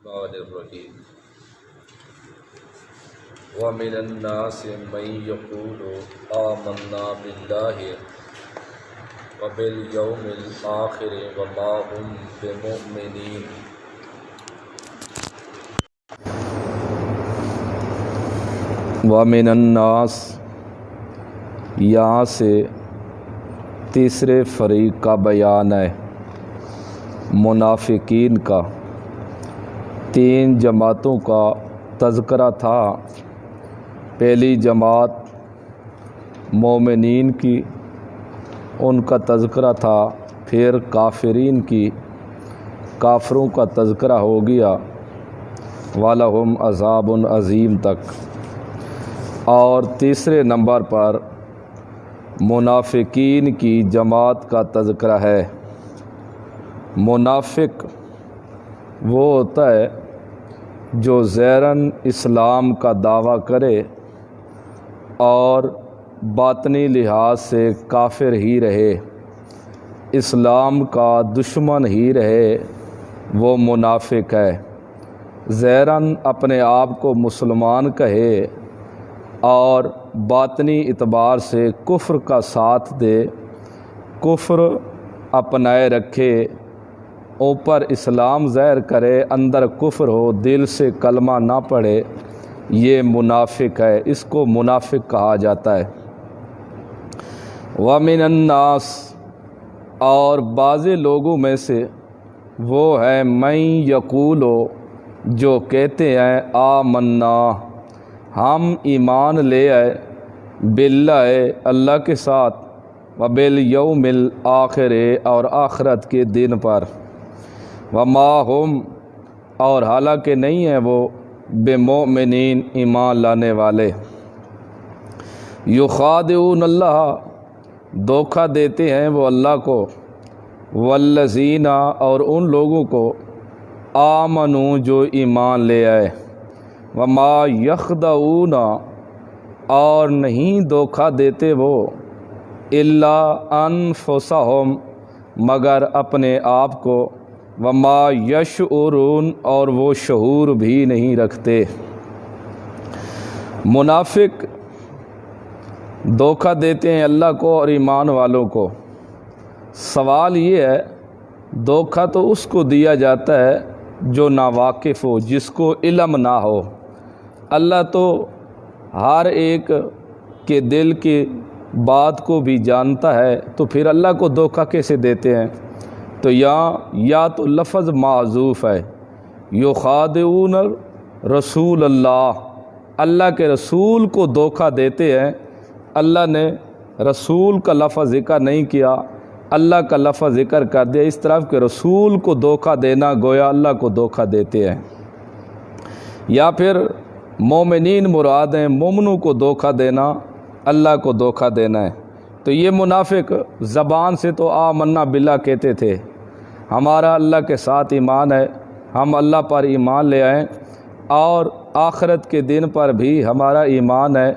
الرحمن الرحیم وَمِنَ النَّاسِ مَن يَقُولُ آمَنَّا بِاللَّهِ وَبِالْيَوْمِ الْآخِرِ وَمَا هُمْ بِمُؤْمِنِينَ۔ وَمِنَ النَّاسِ، یہاں سے تیسرے فریق کا بیان ہے، منافقین کا۔ تین جماعتوں کا تذکرہ تھا۔ پہلی جماعت مومنین کی، ان کا تذکرہ تھا، پھر کافرین کی، کافروں کا تذکرہ ہو گیا، وَلَهُمْ عَذَابٌ عَظِيمٌ تک۔ اور تیسرے نمبر پر منافقین کی جماعت کا تذکرہ ہے۔ منافق وہ ہوتا ہے جو ظاہراً اسلام کا دعویٰ کرے اور باطنی لحاظ سے کافر ہی رہے، اسلام کا دشمن ہی رہے، وہ منافق ہے۔ ظاہراً اپنے آپ کو مسلمان کہے اور باطنی اعتبار سے کفر کا ساتھ دے، کفر اپنائے رکھے، اوپر اسلام ظاہر کرے، اندر کفر ہو، دل سے کلمہ نہ پڑھے، یہ منافق ہے، اس کو منافق کہا جاتا ہے۔ وَمِنَ النَّاسِ، اور بعض لوگوں میں سے وہ ہے مَن یقول، جو کہتے ہیں آمنا، ہم ایمان لے آئے، باللہ، اللہ کے ساتھ، وبالیوم الآخر، اور آخرت کے دن پر، وما ہم، اور حالانکہ نہیں ہیں وہ، بمؤمنین، ایمان لانے والے، یخادعون اللہ، دھوکہ دیتے ہیں وہ اللہ کو، والذین، اور ان لوگوں کو، آمنوا، جو ایمان لے آئے، وما یخدعون، اور نہیں دھوکہ دیتے وہ، الا انفسہم، مگر اپنے آپ کو، وما یشعرون، اور وہ شعور بھی نہیں رکھتے۔ منافق دھوکہ دیتے ہیں اللہ کو اور ایمان والوں کو۔ سوال یہ ہے، دھوکہ تو اس کو دیا جاتا ہے جو ناواقف ہو، جس کو علم نہ ہو۔ اللہ تو ہر ایک کے دل کی بات کو بھی جانتا ہے، تو پھر اللہ کو دھوکہ کیسے دیتے ہیں؟ تو یا تو لفظ معذوف ہے، یخادعون رسول اللہ، اللہ کے رسول کو دھوکہ دیتے ہیں۔ اللہ نے رسول کا لفظ ذکر نہیں کیا، اللہ کا لفظ ذکر کر دیا، اس طرح کہ رسول کو دھوکہ دینا گویا اللہ کو دھوکہ دیتے ہیں۔ یا پھر مومنین مراد ہیں، مومنوں کو دھوکہ دینا، اللہ کو دھوکہ دینا ہے۔ تو یہ منافق زبان سے تو آمنا باللہ کہتے تھے، ہمارا اللہ کے ساتھ ایمان ہے، ہم اللہ پر ایمان لے آئیں، اور آخرت کے دن پر بھی ہمارا ایمان ہے،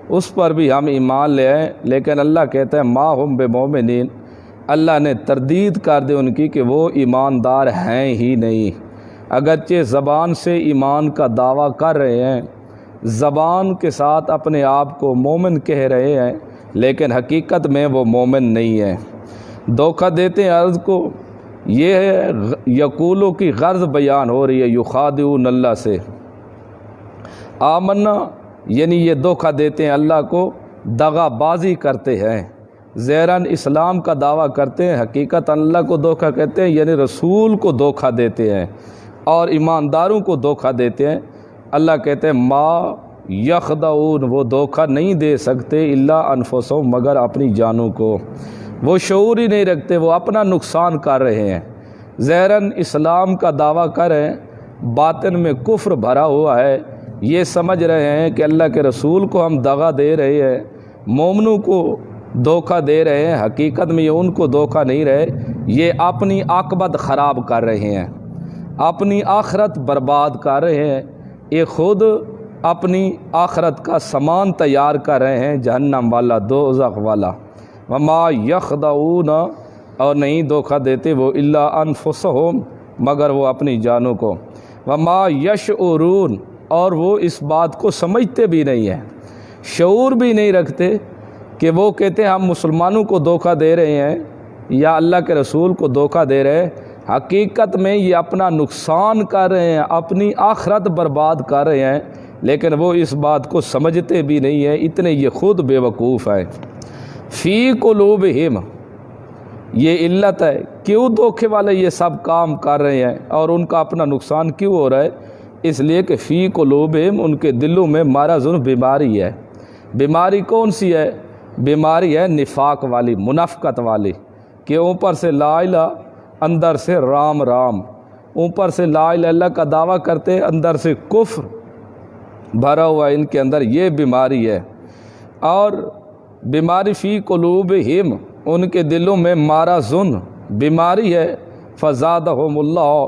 اس پر بھی ہم ایمان لے آئیں، لیکن اللہ کہتا ہے ما ہم بمؤمنین، اللہ نے تردید کر دی ان کی کہ وہ ایماندار ہیں ہی نہیں۔ اگرچہ زبان سے ایمان کا دعویٰ کر رہے ہیں، زبان کے ساتھ اپنے آپ کو مومن کہہ رہے ہیں، لیکن حقیقت میں وہ مومن نہیں ہے، دھوکہ دیتے ہیں عرض کو۔ یہ ہے یقولوں کی غرض بیان ہو رہی ہے، یخادعون اللہ سے، آمنا، یعنی یہ دھوکہ دیتے ہیں اللہ کو، دغا بازی کرتے ہیں، ظاہراً اسلام کا دعویٰ کرتے ہیں، حقیقت اللہ کو دھوکہ کہتے ہیں، یعنی رسول کو دھوکہ دیتے ہیں اور ایمانداروں کو دھوکہ دیتے ہیں۔ اللہ کہتے ہیں ما یخدعون، وہ دھوکہ نہیں دے سکتے، الا انفسہم، مگر اپنی جانوں کو، وہ شعور ہی نہیں رکھتے، وہ اپنا نقصان کر رہے ہیں۔ ظاہراً اسلام کا دعویٰ کر رہے ہیں، باطن میں کفر بھرا ہوا ہے، یہ سمجھ رہے ہیں کہ اللہ کے رسول کو ہم دغا دے رہے ہیں، مومنوں کو دھوکہ دے رہے ہیں، حقیقت میں یہ ان کو دھوکہ نہیں رہے، یہ اپنی عاقبت خراب کر رہے ہیں، اپنی آخرت برباد کر رہے ہیں، یہ خود اپنی آخرت کا سامان تیار کر رہے ہیں، جہنم والا، دوزخ والا۔ وما یخدعون، اور نہیں دھوکہ دیتے وہ، الا انفسہم، مگر وہ اپنی جانوں کو۔ وما یشعرون، اور وہ اس بات کو سمجھتے بھی نہیں ہیں، شعور بھی نہیں رکھتے کہ وہ کہتے ہیں ہم مسلمانوں کو دھوکہ دے رہے ہیں یا اللہ کے رسول کو دھوکہ دے رہے ہیں، حقیقت میں یہ اپنا نقصان کر رہے ہیں، اپنی آخرت برباد کر رہے ہیں، لیکن وہ اس بات کو سمجھتے بھی نہیں ہیں، اتنے یہ خود بے وقوف ہیں۔ فی قلوبہم، یہ علت ہے کیوں دھوکے والے یہ سب کام کر رہے ہیں اور ان کا اپنا نقصان کیوں ہو رہا ہے، اس لیے کہ فی قلوبہم، ان کے دلوں میں مرض، بیماری ہے۔ بیماری کون سی ہے؟ بیماری ہے نفاق والی، منافقت والی، کہ اوپر سے لا الہ، اندر سے رام رام، اوپر سے لا الہ اللہ کا دعویٰ کرتے، اندر سے کفر بھرا ہوا ان کے اندر، یہ بیماری ہے۔ اور بیماری فی قلوبہم، ان کے دلوں میں مرض، بیماری ہے، فزادہم اللہ،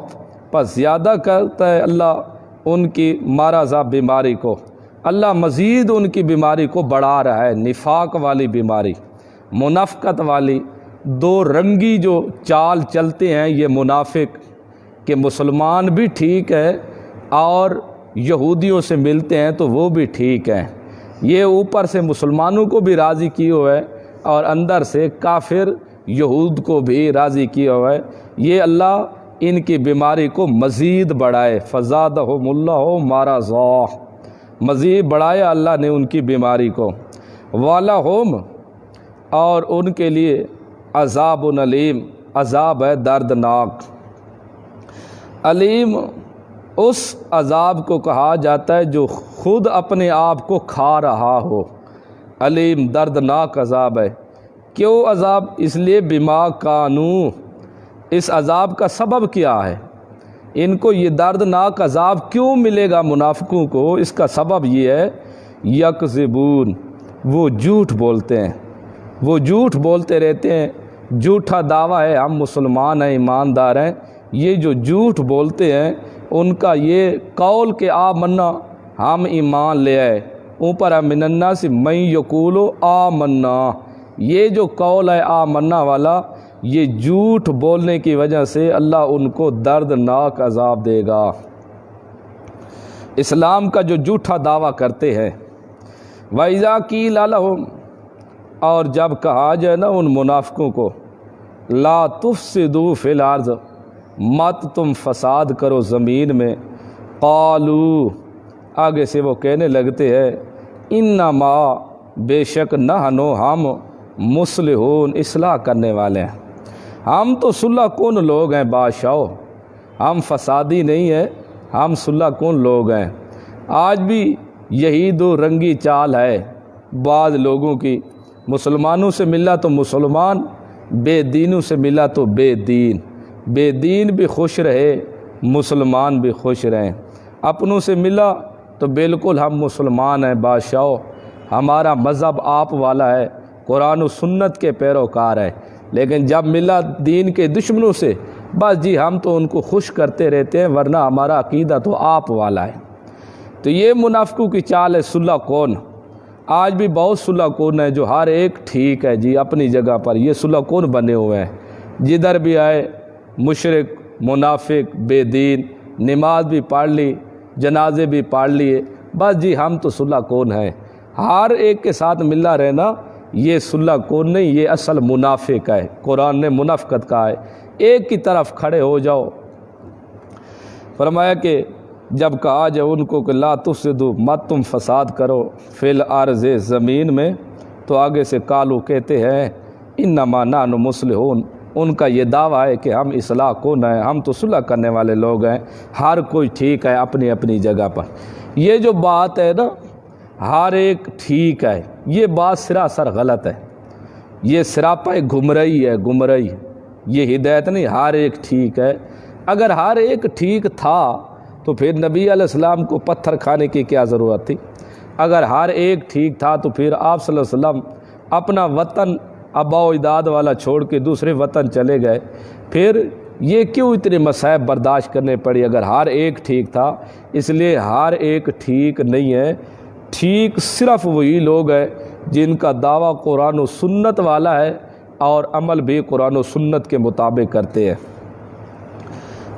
پس زیادہ کرتا ہے اللہ ان کی مرض، بیماری کو، اللہ مزید ان کی بیماری کو بڑھا رہا ہے۔ نفاق والی بیماری، منافقت والی، دو رنگی جو چال چلتے ہیں یہ منافق، کہ مسلمان بھی ٹھیک ہے اور یہودیوں سے ملتے ہیں تو وہ بھی ٹھیک ہیں، یہ اوپر سے مسلمانوں کو بھی راضی کیے ہوئے ہے اور اندر سے کافر یہود کو بھی راضی کیا ہوا ہے۔ یہ اللہ ان کی بیماری کو مزید بڑھائے، فزادہم اللہ مرضا، مزید بڑھایا اللہ نے ان کی بیماری کو۔ وَلَهُمْ، اور ان کے لیے عذاب علیم، عذاب ہے دردناک۔ علیم اس عذاب کو کہا جاتا ہے جو خود اپنے آپ کو کھا رہا ہو، علیم دردناک عذاب ہے۔ کیوں عذاب؟ اس لیے بما کانوا، اس عذاب کا سبب کیا ہے، ان کو یہ دردناک عذاب کیوں ملے گا منافقوں کو؟ اس کا سبب یہ ہے یکذبون، وہ جھوٹ بولتے ہیں، وہ جھوٹ بولتے رہتے ہیں، جھوٹا دعویٰ ہے ہم مسلمان ہیں، ایماندار ہیں، یہ جو جھوٹ بولتے ہیں ان کا یہ قول کہ آمنا، ہم ایمان لے آئے، اوپر من الناس من یقول آمنا، یہ جو قول ہے آمنا والا، یہ جھوٹ بولنے کی وجہ سے اللہ ان کو دردناک عذاب دے گا۔ اسلام کا جو جھوٹا دعویٰ کرتے ہیں، وَإِذَا قِيلَ لَهُمْ، اور جب کہا جائے نا ان منافقوں کو، لا تفسدوا فی الارض، مت تم فساد کرو زمین میں، قالوا، آگے سے وہ کہنے لگتے ہیں، انما، بے شک نحنو، ہم، مصلحون، اصلاح کرنے والے ہیں، ہم تو صلح کن لوگ ہیں بادشاہو، ہم فسادی نہیں ہیں، ہم صلح کن لوگ ہیں۔ آج بھی یہی دو رنگی چال ہے بعض لوگوں کی، مسلمانوں سے ملا تو مسلمان، بے دینوں سے ملا تو بے دین، بے دین بھی خوش رہے، مسلمان بھی خوش رہیں، اپنوں سے ملا تو بالکل ہم مسلمان ہیں بادشاہو، ہمارا مذہب آپ والا ہے، قرآن و سنت کے پیروکار ہے، لیکن جب ملا دین کے دشمنوں سے، بس جی ہم تو ان کو خوش کرتے رہتے ہیں، ورنہ ہمارا عقیدہ تو آپ والا ہے۔ تو یہ منافقوں کی چال ہے صلح کون۔ آج بھی بہت صلح کون ہے جو ہر ایک ٹھیک ہے جی اپنی جگہ پر، یہ صلح کون بنے ہوئے ہیں، جدھر بھی آئے مشرک، منافق، بے دین، نماز بھی پڑھ لی، جنازے بھی پڑھ لیے، بس جی ہم تو صلح کون ہیں، ہر ایک کے ساتھ ملا رہنا، یہ صلح کون نہیں، یہ اصل منافق ہے، قرآن نے منافقت کہا ہے، ایک کی طرف کھڑے ہو جاؤ۔ فرمایا کہ جب کہا جائے ان کو کہ لا تفسدوا، مت تم فساد کرو، فی الارض، زمین میں، تو آگے سے قالوا کہتے ہیں، انما نحن مصلحون، ان کا یہ دعویٰ ہے کہ ہم اصلاح کن ہیں، ہم تو صلح کرنے والے لوگ ہیں، ہر کوئی ٹھیک ہے اپنی اپنی جگہ پر۔ یہ جو بات ہے نا ہر ایک ٹھیک ہے، یہ بات سراسر غلط ہے، یہ سراپا گمراہی ہے، گمراہی، یہ ہدایت نہیں، ہر ایک ٹھیک ہے۔ اگر ہر ایک ٹھیک تھا تو پھر نبی علیہ السلام کو پتھر کھانے کی کیا ضرورت تھی؟ اگر ہر ایک ٹھیک تھا تو پھر آپ صلی اللہ علیہ وسلم اپنا وطن آبا و اجداد والا چھوڑ کے دوسرے وطن چلے گئے، پھر یہ کیوں اتنے مصائب برداشت کرنے پڑی اگر ہر ایک ٹھیک تھا؟ اس لیے ہر ایک ٹھیک نہیں ہے، ٹھیک صرف وہی لوگ ہیں جن کا دعویٰ قرآن و سنت والا ہے اور عمل بھی قرآن و سنت کے مطابق کرتے ہیں،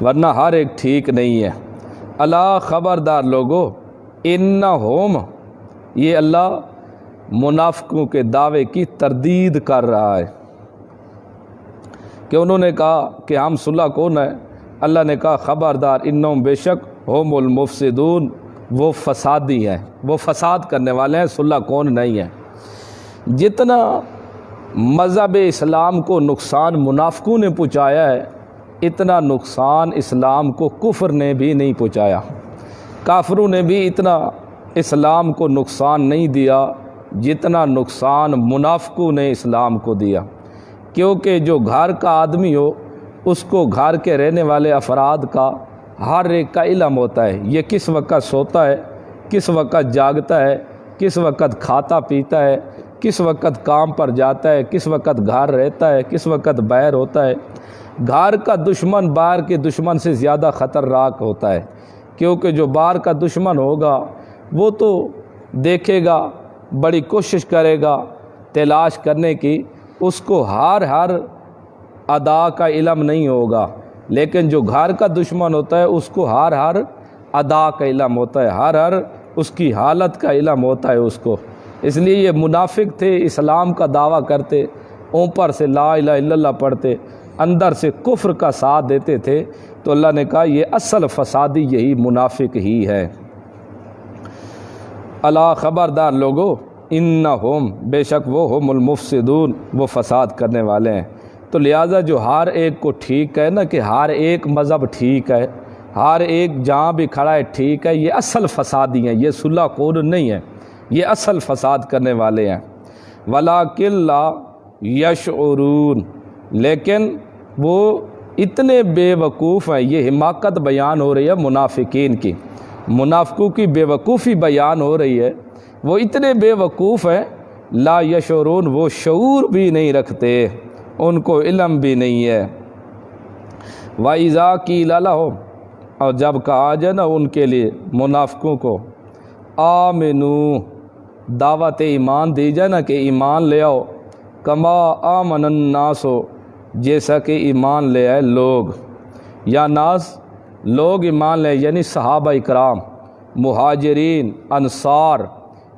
ورنہ ہر ایک ٹھیک نہیں ہے۔ الا خبردار لوگو، انہم، یہ اللہ منافقوں کے دعوے کی تردید کر رہا ہے کہ انہوں نے کہا کہ ہم صلح کون ہے، اللہ نے کہا خبردار انہم بے شک ہم المفسدون، وہ فسادی ہیں، وہ فساد کرنے والے ہیں، صلح کون نہیں ہے۔ جتنا مذہب اسلام کو نقصان منافقوں نے پہنچایا ہے، اتنا نقصان اسلام کو کفر نے بھی نہیں پہنچایا۔ کافروں نے بھی اتنا اسلام کو نقصان نہیں دیا جتنا نقصان منافقوں نے اسلام کو دیا، کیونکہ جو گھر کا آدمی ہو اس کو گھر کے رہنے والے افراد کا ہر ایک کا علم ہوتا ہے، یہ کس وقت سوتا ہے، کس وقت جاگتا ہے، کس وقت کھاتا پیتا ہے، کس وقت کام پر جاتا ہے، کس وقت گھر رہتا ہے، کس وقت باہر ہوتا ہے۔ گھر کا دشمن باہر کے دشمن سے زیادہ خطرناک ہوتا ہے، کیونکہ جو باہر کا دشمن ہوگا وہ تو دیکھے گا، بڑی کوشش کرے گا تلاش کرنے کی، اس کو ہر ادا کا علم نہیں ہوگا، لیکن جو گھر کا دشمن ہوتا ہے اس کو ہر ادا کا علم ہوتا ہے، ہر اس کی حالت کا علم ہوتا ہے اس کو۔ اس لیے یہ منافق تھے، اسلام کا دعویٰ کرتے، اوپر سے لا الہ الا اللہ پڑھتے، اندر سے کفر کا ساتھ دیتے تھے، تو اللہ نے کہا یہ اصل فسادی یہی منافق ہی ہے۔ الا خبردار لوگو، انہم، بے شک وہ ہم المفسدون، وہ فساد کرنے والے ہیں۔ تو لہٰذا جو ہر ایک کو ٹھیک ہے نا کہ ہر ایک مذہب ٹھیک ہے، ہر ایک جہاں بھی کھڑا ہے ٹھیک ہے، یہ اصل فسادی ہیں، یہ صلح کون نہیں ہے، یہ اصل فساد کرنے والے ہیں۔ وَلَٰكِن لَا يَشْعُرُونَ، لیکن وہ اتنے بے وقوف ہیں، یہ حماقت بیان ہو رہی ہے منافقین کی، منافقوں کی بے وقوفی بیان ہو رہی ہے، وہ اتنے بے وقوف ہیں، لا یشعرون، وہ شعور بھی نہیں رکھتے، ان کو علم بھی نہیں ہے۔ وَإِذَا قِيلَ لَهُمْ، اور جب کہا جائے نا ان کے لیے منافقوں کو، آمنو، دعوت ایمان دی جائے نا کہ ایمان لے آؤ، کما آمن الناس، جیسا کہ ایمان لے آئے لوگ، یا ناس لوگ ایمان لے، یعنی صحابہ اکرام، مہاجرین، انصار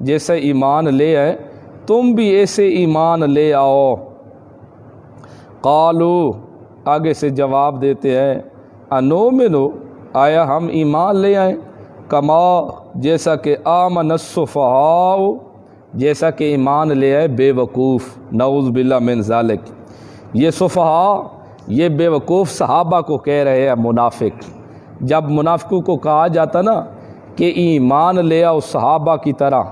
جیسے ایمان لے آئے، تم بھی ایسے ایمان لے آؤ۔ قالو، آگے سے جواب دیتے ہیں، انومنو، آیا ہم ایمان لے آئیں، کما، جیسا کہ آمن السفہاء، جیسا کہ ایمان لے آئے بے وقوف، نعوذ باللہ من ذالک۔ یہ سفہاء، یہ بے وقوف صحابہ کو کہہ رہے ہیں منافق۔ جب منافقوں کو کہا جاتا نا کہ ایمان لے آؤ صحابہ کی طرح،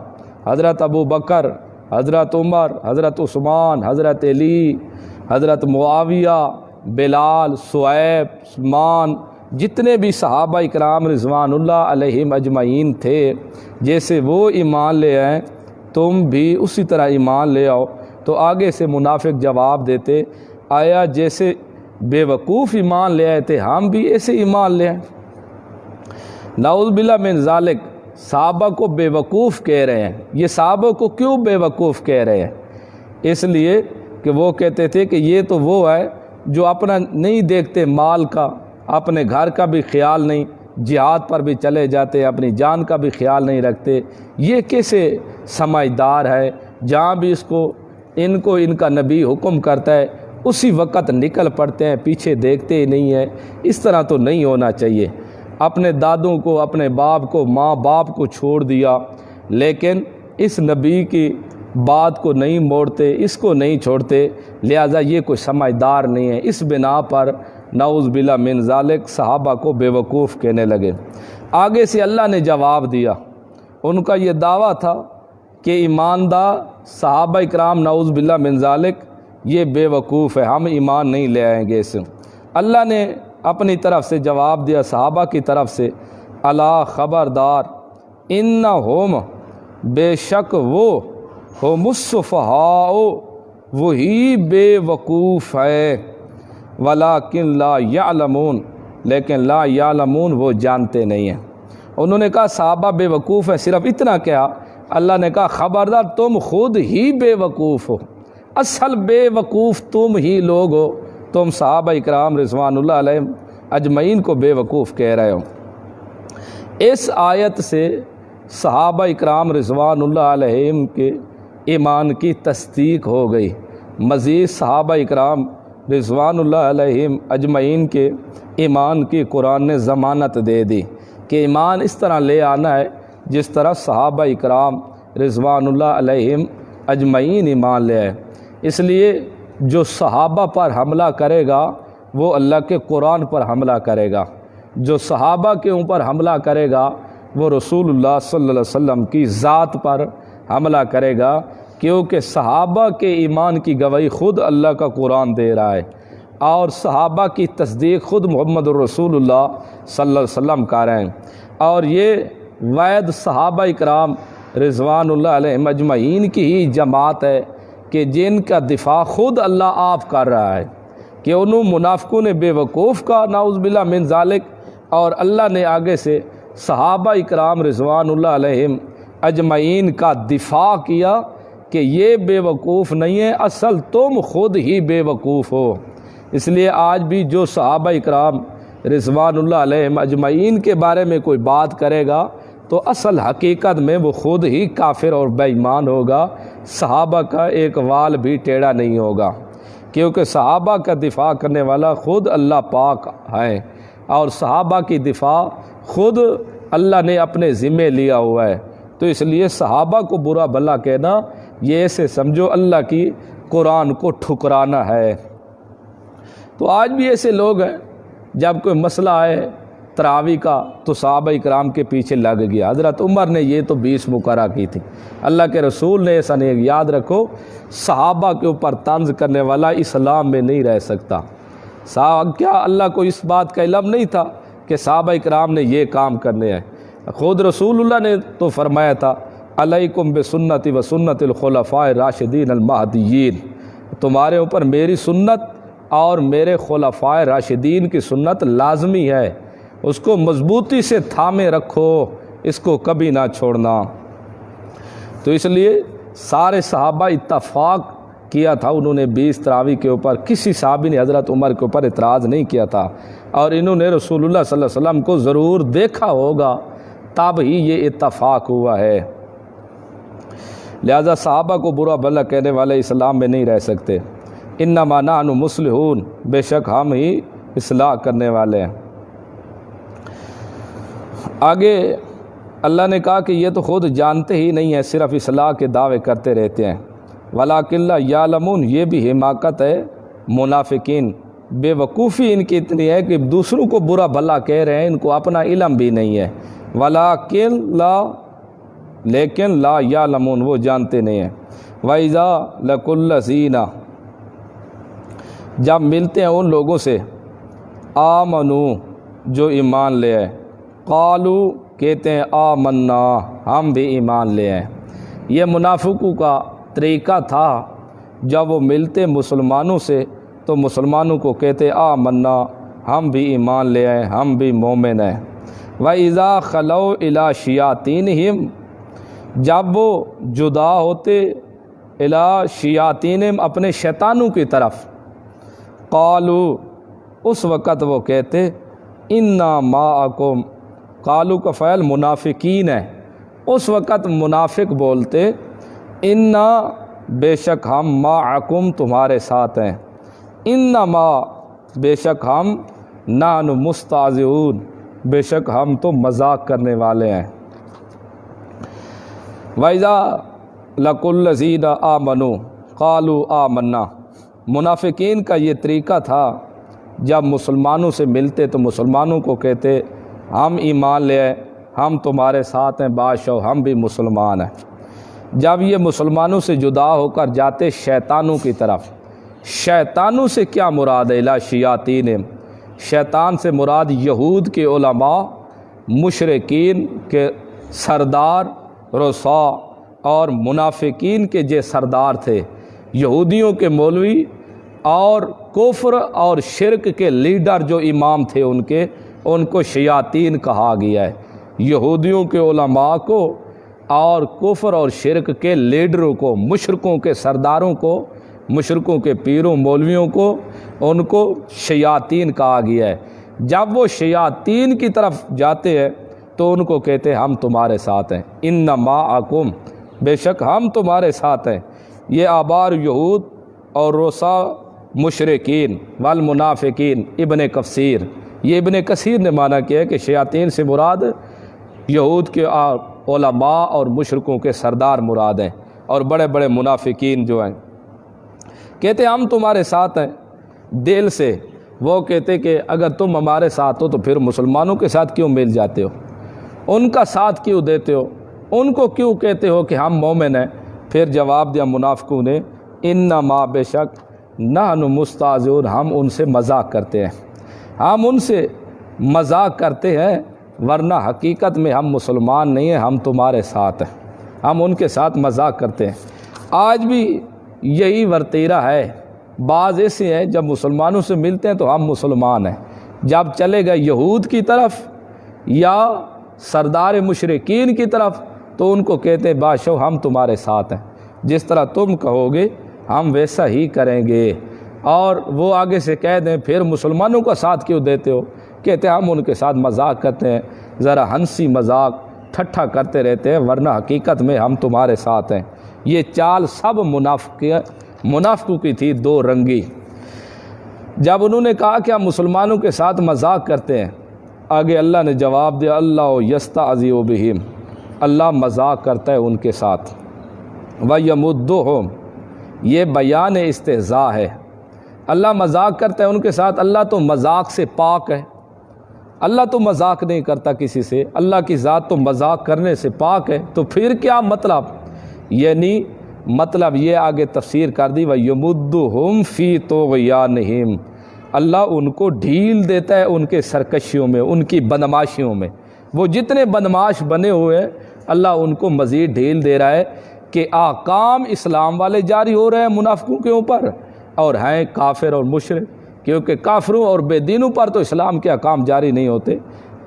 حضرت ابو بکر، حضرت عمر، حضرت عثمان، حضرت علی، حضرت معاویہ، بلال، صہیب، عثمان، جتنے بھی صحابہ اکرام رضوان اللہ علیہم اجمعین تھے، جیسے وہ ایمان لے آئیں تم بھی اسی طرح ایمان لے آؤ۔ تو آگے سے منافق جواب دیتے، آیا جیسے بے وقوف ایمان لے آئے تھے ہم بھی ایسے ایمان لے آئیں۔ نعوذ باللہ من ذالک، صحابہ کو بے وقوف کہہ رہے ہیں۔ یہ صحابہ کو کیوں بے وقوف کہہ رہے ہیں؟ اس لیے کہ وہ کہتے تھے کہ یہ تو وہ ہے جو اپنا نہیں دیکھتے مال کا، اپنے گھر کا بھی خیال نہیں، جہاد پر بھی چلے جاتے، اپنی جان کا بھی خیال نہیں رکھتے، یہ کیسے سمجھدار ہے، جہاں بھی ان کو ان کا نبی حکم کرتا ہے اسی وقت نکل پڑتے ہیں، پیچھے دیکھتے ہی نہیں ہیں۔ اس طرح تو نہیں ہونا چاہیے۔ اپنے دادوں کو، اپنے باپ کو، ماں باپ کو چھوڑ دیا، لیکن اس نبی کی بات کو نہیں موڑتے، اس کو نہیں چھوڑتے، لہٰذا یہ کوئی سمجھدار نہیں ہے۔ اس بنا پر نعوذ باللہ من ذالک صحابہ کو بے وقوف کہنے لگے۔ آگے سے اللہ نے جواب دیا، ان کا یہ دعویٰ تھا کہ ایماندار صحابہ اکرام نعوذ باللہ من ذالک یہ بے وقوف ہے، ہم ایمان نہیں لے آئیں گے اس۔ اللہ نے اپنی طرف سے جواب دیا صحابہ کی طرف سے، الا خبردار، انہم، بے شک وہ، ہم السفہاء، وہی بے وقوف ہے، ولیکن لا یعلمون، لیکن لا یعلمون، وہ جانتے نہیں ہیں۔ انہوں نے کہا صحابہ بے وقوف ہے، صرف اتنا کہا۔ اللہ نے کہا خبردار تم خود ہی بے وقوف ہو، اصل بے وقوف تم ہی لوگ ہو، تم صحابہ اکرام رضوان اللہ علیہم اجمعین کو بے وقوف کہہ رہے ہو۔ اس آیت سے صحابہ اکرام رضوان اللہ علیہم کے ایمان کی تصدیق ہو گئی۔ مزید صحابہ اکرام رضوان اللہ علیہم اجمعین کے ایمان کی قرآن نے ضمانت دے دی کہ ایمان اس طرح لے آنا ہے جس طرح صحابہ اکرام رضوان اللہ علیہم اجمعین ایمان لے آئے۔ اس لیے جو صحابہ پر حملہ کرے گا وہ اللہ کے قرآن پر حملہ کرے گا، جو صحابہ کے اوپر حملہ کرے گا وہ رسول اللہ صلی اللہ علیہ وسلم کی ذات پر حملہ کرے گا، کیونکہ صحابہ کے ایمان کی گواہی خود اللہ کا قرآن دے رہا ہے اور صحابہ کی تصدیق خود محمد الرسول اللہ صلی اللہ علیہ وسلم کر رہے ہیں۔ اور یہ وعد صحابہ اکرام رضوان اللہ علیہم اجمعین کی ہی جماعت ہے کہ جن کا دفاع خود اللہ آپ کر رہا ہے کہ انہوں منافقوں نے بے وقوف کا نعوذ باللہ من ذالک، اور اللہ نے آگے سے صحابہ اکرام رضوان اللہ علیہم اجمعین کا دفاع کیا کہ یہ بے وقوف نہیں ہے، اصل تم خود ہی بے وقوف ہو۔ اس لیے آج بھی جو صحابہ اکرام رضوان اللہ علیہم اجمعین کے بارے میں کوئی بات کرے گا تو اصل حقیقت میں وہ خود ہی کافر اور بے ایمان ہوگا، صحابہ کا ایک وال بھی ٹیڑھا نہیں ہوگا، کیونکہ صحابہ کا دفاع کرنے والا خود اللہ پاک ہے اور صحابہ کی دفاع خود اللہ نے اپنے ذمے لیا ہوا ہے۔ تو اس لیے صحابہ کو برا بھلا کہنا یہ ایسے سمجھو اللہ کی قرآن کو ٹھکرانا ہے۔ تو آج بھی ایسے لوگ ہیں جب کوئی مسئلہ آئے تراویح کا تو صحابہ اکرام کے پیچھے لگ گیا، حضرت عمر نے یہ تو 20 مقررہ کی تھی، اللہ کے رسول نے ایسا نہیں۔ یاد رکھو صحابہ کے اوپر طنز کرنے والا اسلام میں نہیں رہ سکتا۔ کیا اللہ کو اس بات کا علم نہیں تھا کہ صحابہ اکرام نے یہ کام کرنے ہیں؟ خود رسول اللہ نے تو فرمایا تھا علیکم بسنتی و سنت الخلفاء الراشدین المہدیین، تمہارے اوپر میری سنت اور میرے خلفاء راشدین کی سنت لازمی ہے، اس کو مضبوطی سے تھامے رکھو، اس کو کبھی نہ چھوڑنا۔ تو اس لیے سارے صحابہ اتفاق کیا تھا، انہوں نے 20 تراویح کے اوپر کسی صحابی نے حضرت عمر کے اوپر اعتراض نہیں کیا تھا، اور انہوں نے رسول اللہ صلی اللہ علیہ وسلم کو ضرور دیکھا ہوگا تب ہی یہ اتفاق ہوا ہے۔ لہذا صحابہ کو برا بھلا کہنے والے اسلام میں نہیں رہ سکتے۔ انما نحن مصلحون، بے شک ہم ہی اصلاح کرنے والے ہیں۔ آگے اللہ نے کہا کہ یہ تو خود جانتے ہی نہیں ہیں، صرف اصلاح کے دعوے کرتے رہتے ہیں۔ وَلَٰكِن لَا يَعْلَمُونَ، یہ بھی حماقت ہے منافقین، بے وقوفی ان کی اتنی ہے کہ دوسروں کو برا بھلا کہہ رہے ہیں، ان کو اپنا علم بھی نہیں ہے۔ وَلَٰكِن لَا، لیکن لا يَعْلَمُونَ، وہ جانتے نہیں ہیں۔ وَإِذَا لَقُوا الَّذِينَ، جب ملتے ہیں ان لوگوں سے آمنوا، جو ایمان لے آئے، قالوا، کہتے ہیں آمنا، ہم بھی ایمان لے آئے۔ یہ منافقوں کا طریقہ تھا، جب وہ ملتے مسلمانوں سے تو مسلمانوں کو کہتے آمنا، ہم بھی ایمان لے آئے، ہم بھی مومن ہیں۔ وَإِذَا خَلَوْا إِلَىٰ شَيَاطِینِهِمْ، جب وہ جدا ہوتے الی شیاطینہم، اپنے شیطانوں کی طرف، قالوا، اس وقت وہ کہتے انا معکم، قالوا کا فعل منافقین ہے، اس وقت منافق بولتے انا، بے شک ہم، معکم، تمہارے ساتھ ہیں، انما، بے شک ہم، نحن مستہزئون، بے شک ہم تو مذاق کرنے والے ہیں۔ وَإِذَا لَقُوا الَّذِينَ آمَنُوا قَالُوا آمَنَّا، منافقین کا یہ طریقہ تھا، جب مسلمانوں سے ملتے تو مسلمانوں کو کہتے ہم ایمان لے آئے، ہم تمہارے ساتھ ہیں بادشاہ، ہم بھی مسلمان ہیں۔ جب یہ مسلمانوں سے جدا ہو کر جاتے شیطانوں کی طرف، شیطانوں سے کیا مراد ہے؟ الی شیاطین، شیطان سے مراد یہود کے علماء، مشرکین کے سردار، رؤساء، اور منافقین کے جو سردار تھے، یہودیوں کے مولوی اور کفر اور شرک کے لیڈر جو امام تھے ان کو شیاطین کہا گیا ہے۔ یہودیوں کے علماء کو اور کفر اور شرک کے لیڈروں کو، مشرکوں کے سرداروں کو، مشرکوں کے پیروں مولویوں کو، ان کو شیاطین کہا گیا ہے۔ جب وہ شیاطین کی طرف جاتے ہیں تو ان کو کہتے ہم تمہارے ساتھ ہیں۔ ان معکم، بے شک ہم تمہارے ساتھ ہیں۔ یہ آبار یہود اور روسا مشرکین والمنافقین ابن کثیر، یہ ابن کثیر نے معنی کیا ہے کہ شیاطین سے مراد یہود کے علماء اور مشرکوں کے سردار مراد ہیں، اور بڑے بڑے منافقین جو ہیں کہتے ہم تمہارے ساتھ ہیں دل سے۔ وہ کہتے کہ اگر تم ہمارے ساتھ ہو تو پھر مسلمانوں کے ساتھ کیوں مل جاتے ہو، ان کا ساتھ کیوں دیتے ہو، ان کو کیوں کہتے ہو کہ ہم مومن ہیں؟ پھر جواب دیا منافقوں نے انما، بے شک، نحن مستہزئون، ہم ان سے مذاق کرتے ہیں، ہم ان سے مذاق کرتے ہیں، ورنہ حقیقت میں ہم مسلمان نہیں ہیں، ہم تمہارے ساتھ ہیں، ہم ان کے ساتھ مذاق کرتے ہیں۔ آج بھی یہی ورتیرہ ہے، بعض ایسے ہیں جب مسلمانوں سے ملتے ہیں تو ہم مسلمان ہیں، جب چلے گئے یہود کی طرف یا سردار مشرکین کی طرف تو ان کو کہتے ہیں بادشاہ ہم تمہارے ساتھ ہیں، جس طرح تم کہو گے ہم ویسا ہی کریں گے۔ اور وہ آگے سے کہہ دیں پھر مسلمانوں کا ساتھ کیوں دیتے ہو، کہتے ہیں ہم ان کے ساتھ مذاق کرتے ہیں، ذرا ہنسی مذاق ٹھٹھا کرتے رہتے ہیں، ورنہ حقیقت میں ہم تمہارے ساتھ ہیں۔ یہ چال سب منافقوں کی تھی، دو رنگی۔ جب انہوں نے کہا کہ ہم مسلمانوں کے ساتھ مذاق کرتے ہیں، آگے اللہ نے جواب دیا اللہ یستہزئ بہم، اللہ مذاق کرتا ہے ان کے ساتھ۔ وَیَمُدُّہُم، یہ بیان استہزاء ہے، اللہ مذاق کرتا ہے ان کے ساتھ۔ اللہ تو مذاق سے پاک ہے، اللہ تو مذاق نہیں کرتا کسی سے، اللہ کی ذات تو مذاق کرنے سے پاک ہے، تو پھر کیا مطلب؟ یعنی مطلب یہ آگے تفسیر کر دی وَیَمُدُّہُم فِی طُغْیَانِہِم، اللہ ان کو ڈھیل دیتا ہے ان کے سرکشیوں میں، ان کی بدماشیوں میں۔ وہ جتنے بدماش بنے ہوئے ہیں اللہ ان کو مزید ڈھیل دے رہا ہے کہ احکام اسلام والے جاری ہو رہے ہیں منافقوں کے اوپر، اور ہیں کافر اور مشرک، کیونکہ کافروں اور بے دینوں پر تو اسلام کے احکام جاری نہیں ہوتے،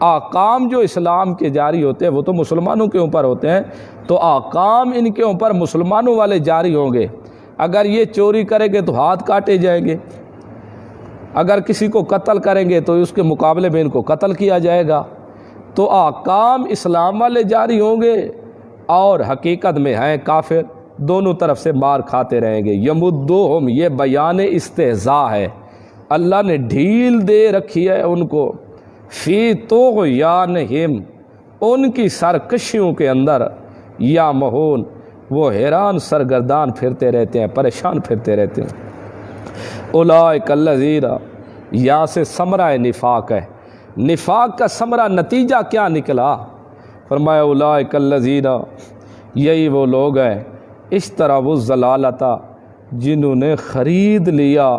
احکام جو اسلام کے جاری ہوتے ہیں وہ تو مسلمانوں کے اوپر ہوتے ہیں، تو احکام ان کے اوپر مسلمانوں والے جاری ہوں گے۔ اگر یہ چوری کریں گے تو ہاتھ کاٹے جائیں گے، اگر کسی کو قتل کریں گے تو اس کے مقابلے میں ان کو قتل کیا جائے گا، تو احکام اسلام والے جاری ہوں گے اور حقیقت میں ہیں کافر، دونوں طرف سے مار کھاتے رہیں گے۔ یمدہم، یہ بیان استہزاء ہے، اللہ نے ڈھیل دے رکھی ہے ان کو، فی طغیانہم، ان کی سرکشیوں کے اندر، یا مہون، وہ حیران سرگردان پھرتے رہتے ہیں، پریشان پھرتے رہتے ہیں۔ اولئک الذین، یہاں سے ثمرہ نفاق ہے، نفاق کا ثمرہ نتیجہ کیا نکلا؟ فرمایا اولئک الذین، یہی وہ لوگ ہیں اشتروا الضلالۃ، جنہوں نے خرید لیا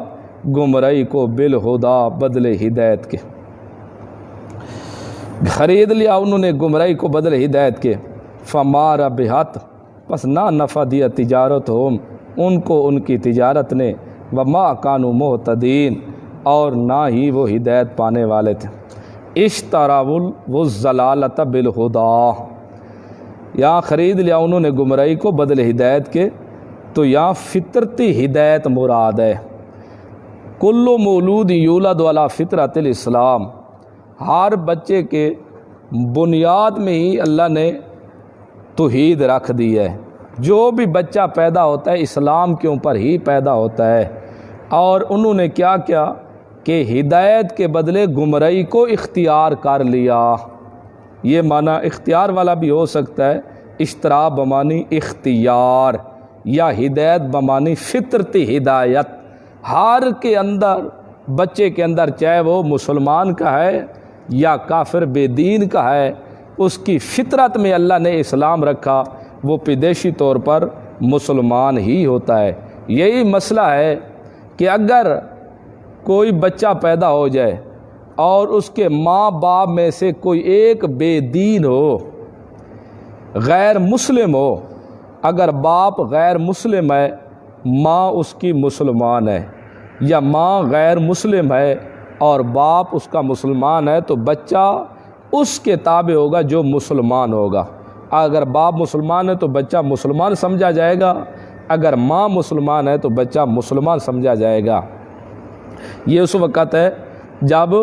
گمراہی کو بالہدیٰ، بدلے ہدایت کے، خرید لیا انہوں نے گمراہی کو بدلے ہدایت کے۔ فما ربحت، پس نہ نفع دیا تجارتہم، ان کو ان کی تجارت نے، وما کانوا مہتدین، اور نہ ہی وہ ہدایت پانے والے تھے۔ اشتروا الضلالۃ بالہدیٰ، یہاں خرید لیا انہوں نے گمراہی کو بدلے ہدایت کے، تو یہاں فطرتی ہدایت مراد ہے۔ کل مولود یولد علی فطرۃ الاسلام، ہر بچے کے بنیاد میں ہی اللہ نے توحید رکھ دی ہے، جو بھی بچہ پیدا ہوتا ہے اسلام کے اوپر ہی پیدا ہوتا ہے، اور انہوں نے کیا کیا کہ ہدایت کے بدلے گمراہی کو اختیار کر لیا۔ یہ معنی اختیار والا بھی ہو سکتا ہے، اشترا بمانی اختیار، یا ہدایت بمانی فطرتی ہدایت، ہر کے اندر، بچے کے اندر، چاہے وہ مسلمان کا ہے یا کافر بے دین کا ہے، اس کی فطرت میں اللہ نے اسلام رکھا، وہ پیدائشی طور پر مسلمان ہی ہوتا ہے۔ یہی مسئلہ ہے کہ اگر کوئی بچہ پیدا ہو جائے اور اس کے ماں باپ میں سے کوئی ایک بے دین ہو، غیر مسلم ہو، اگر باپ غیر مسلم ہے، ماں اس کی مسلمان ہے، یا ماں غیر مسلم ہے اور باپ اس کا مسلمان ہے، تو بچہ اس کے تابع ہوگا جو مسلمان ہوگا۔ اگر باپ مسلمان ہے تو بچہ مسلمان سمجھا جائے گا، اگر ماں مسلمان ہے تو بچہ مسلمان سمجھا جائے گا۔ یہ اس وقت ہے جب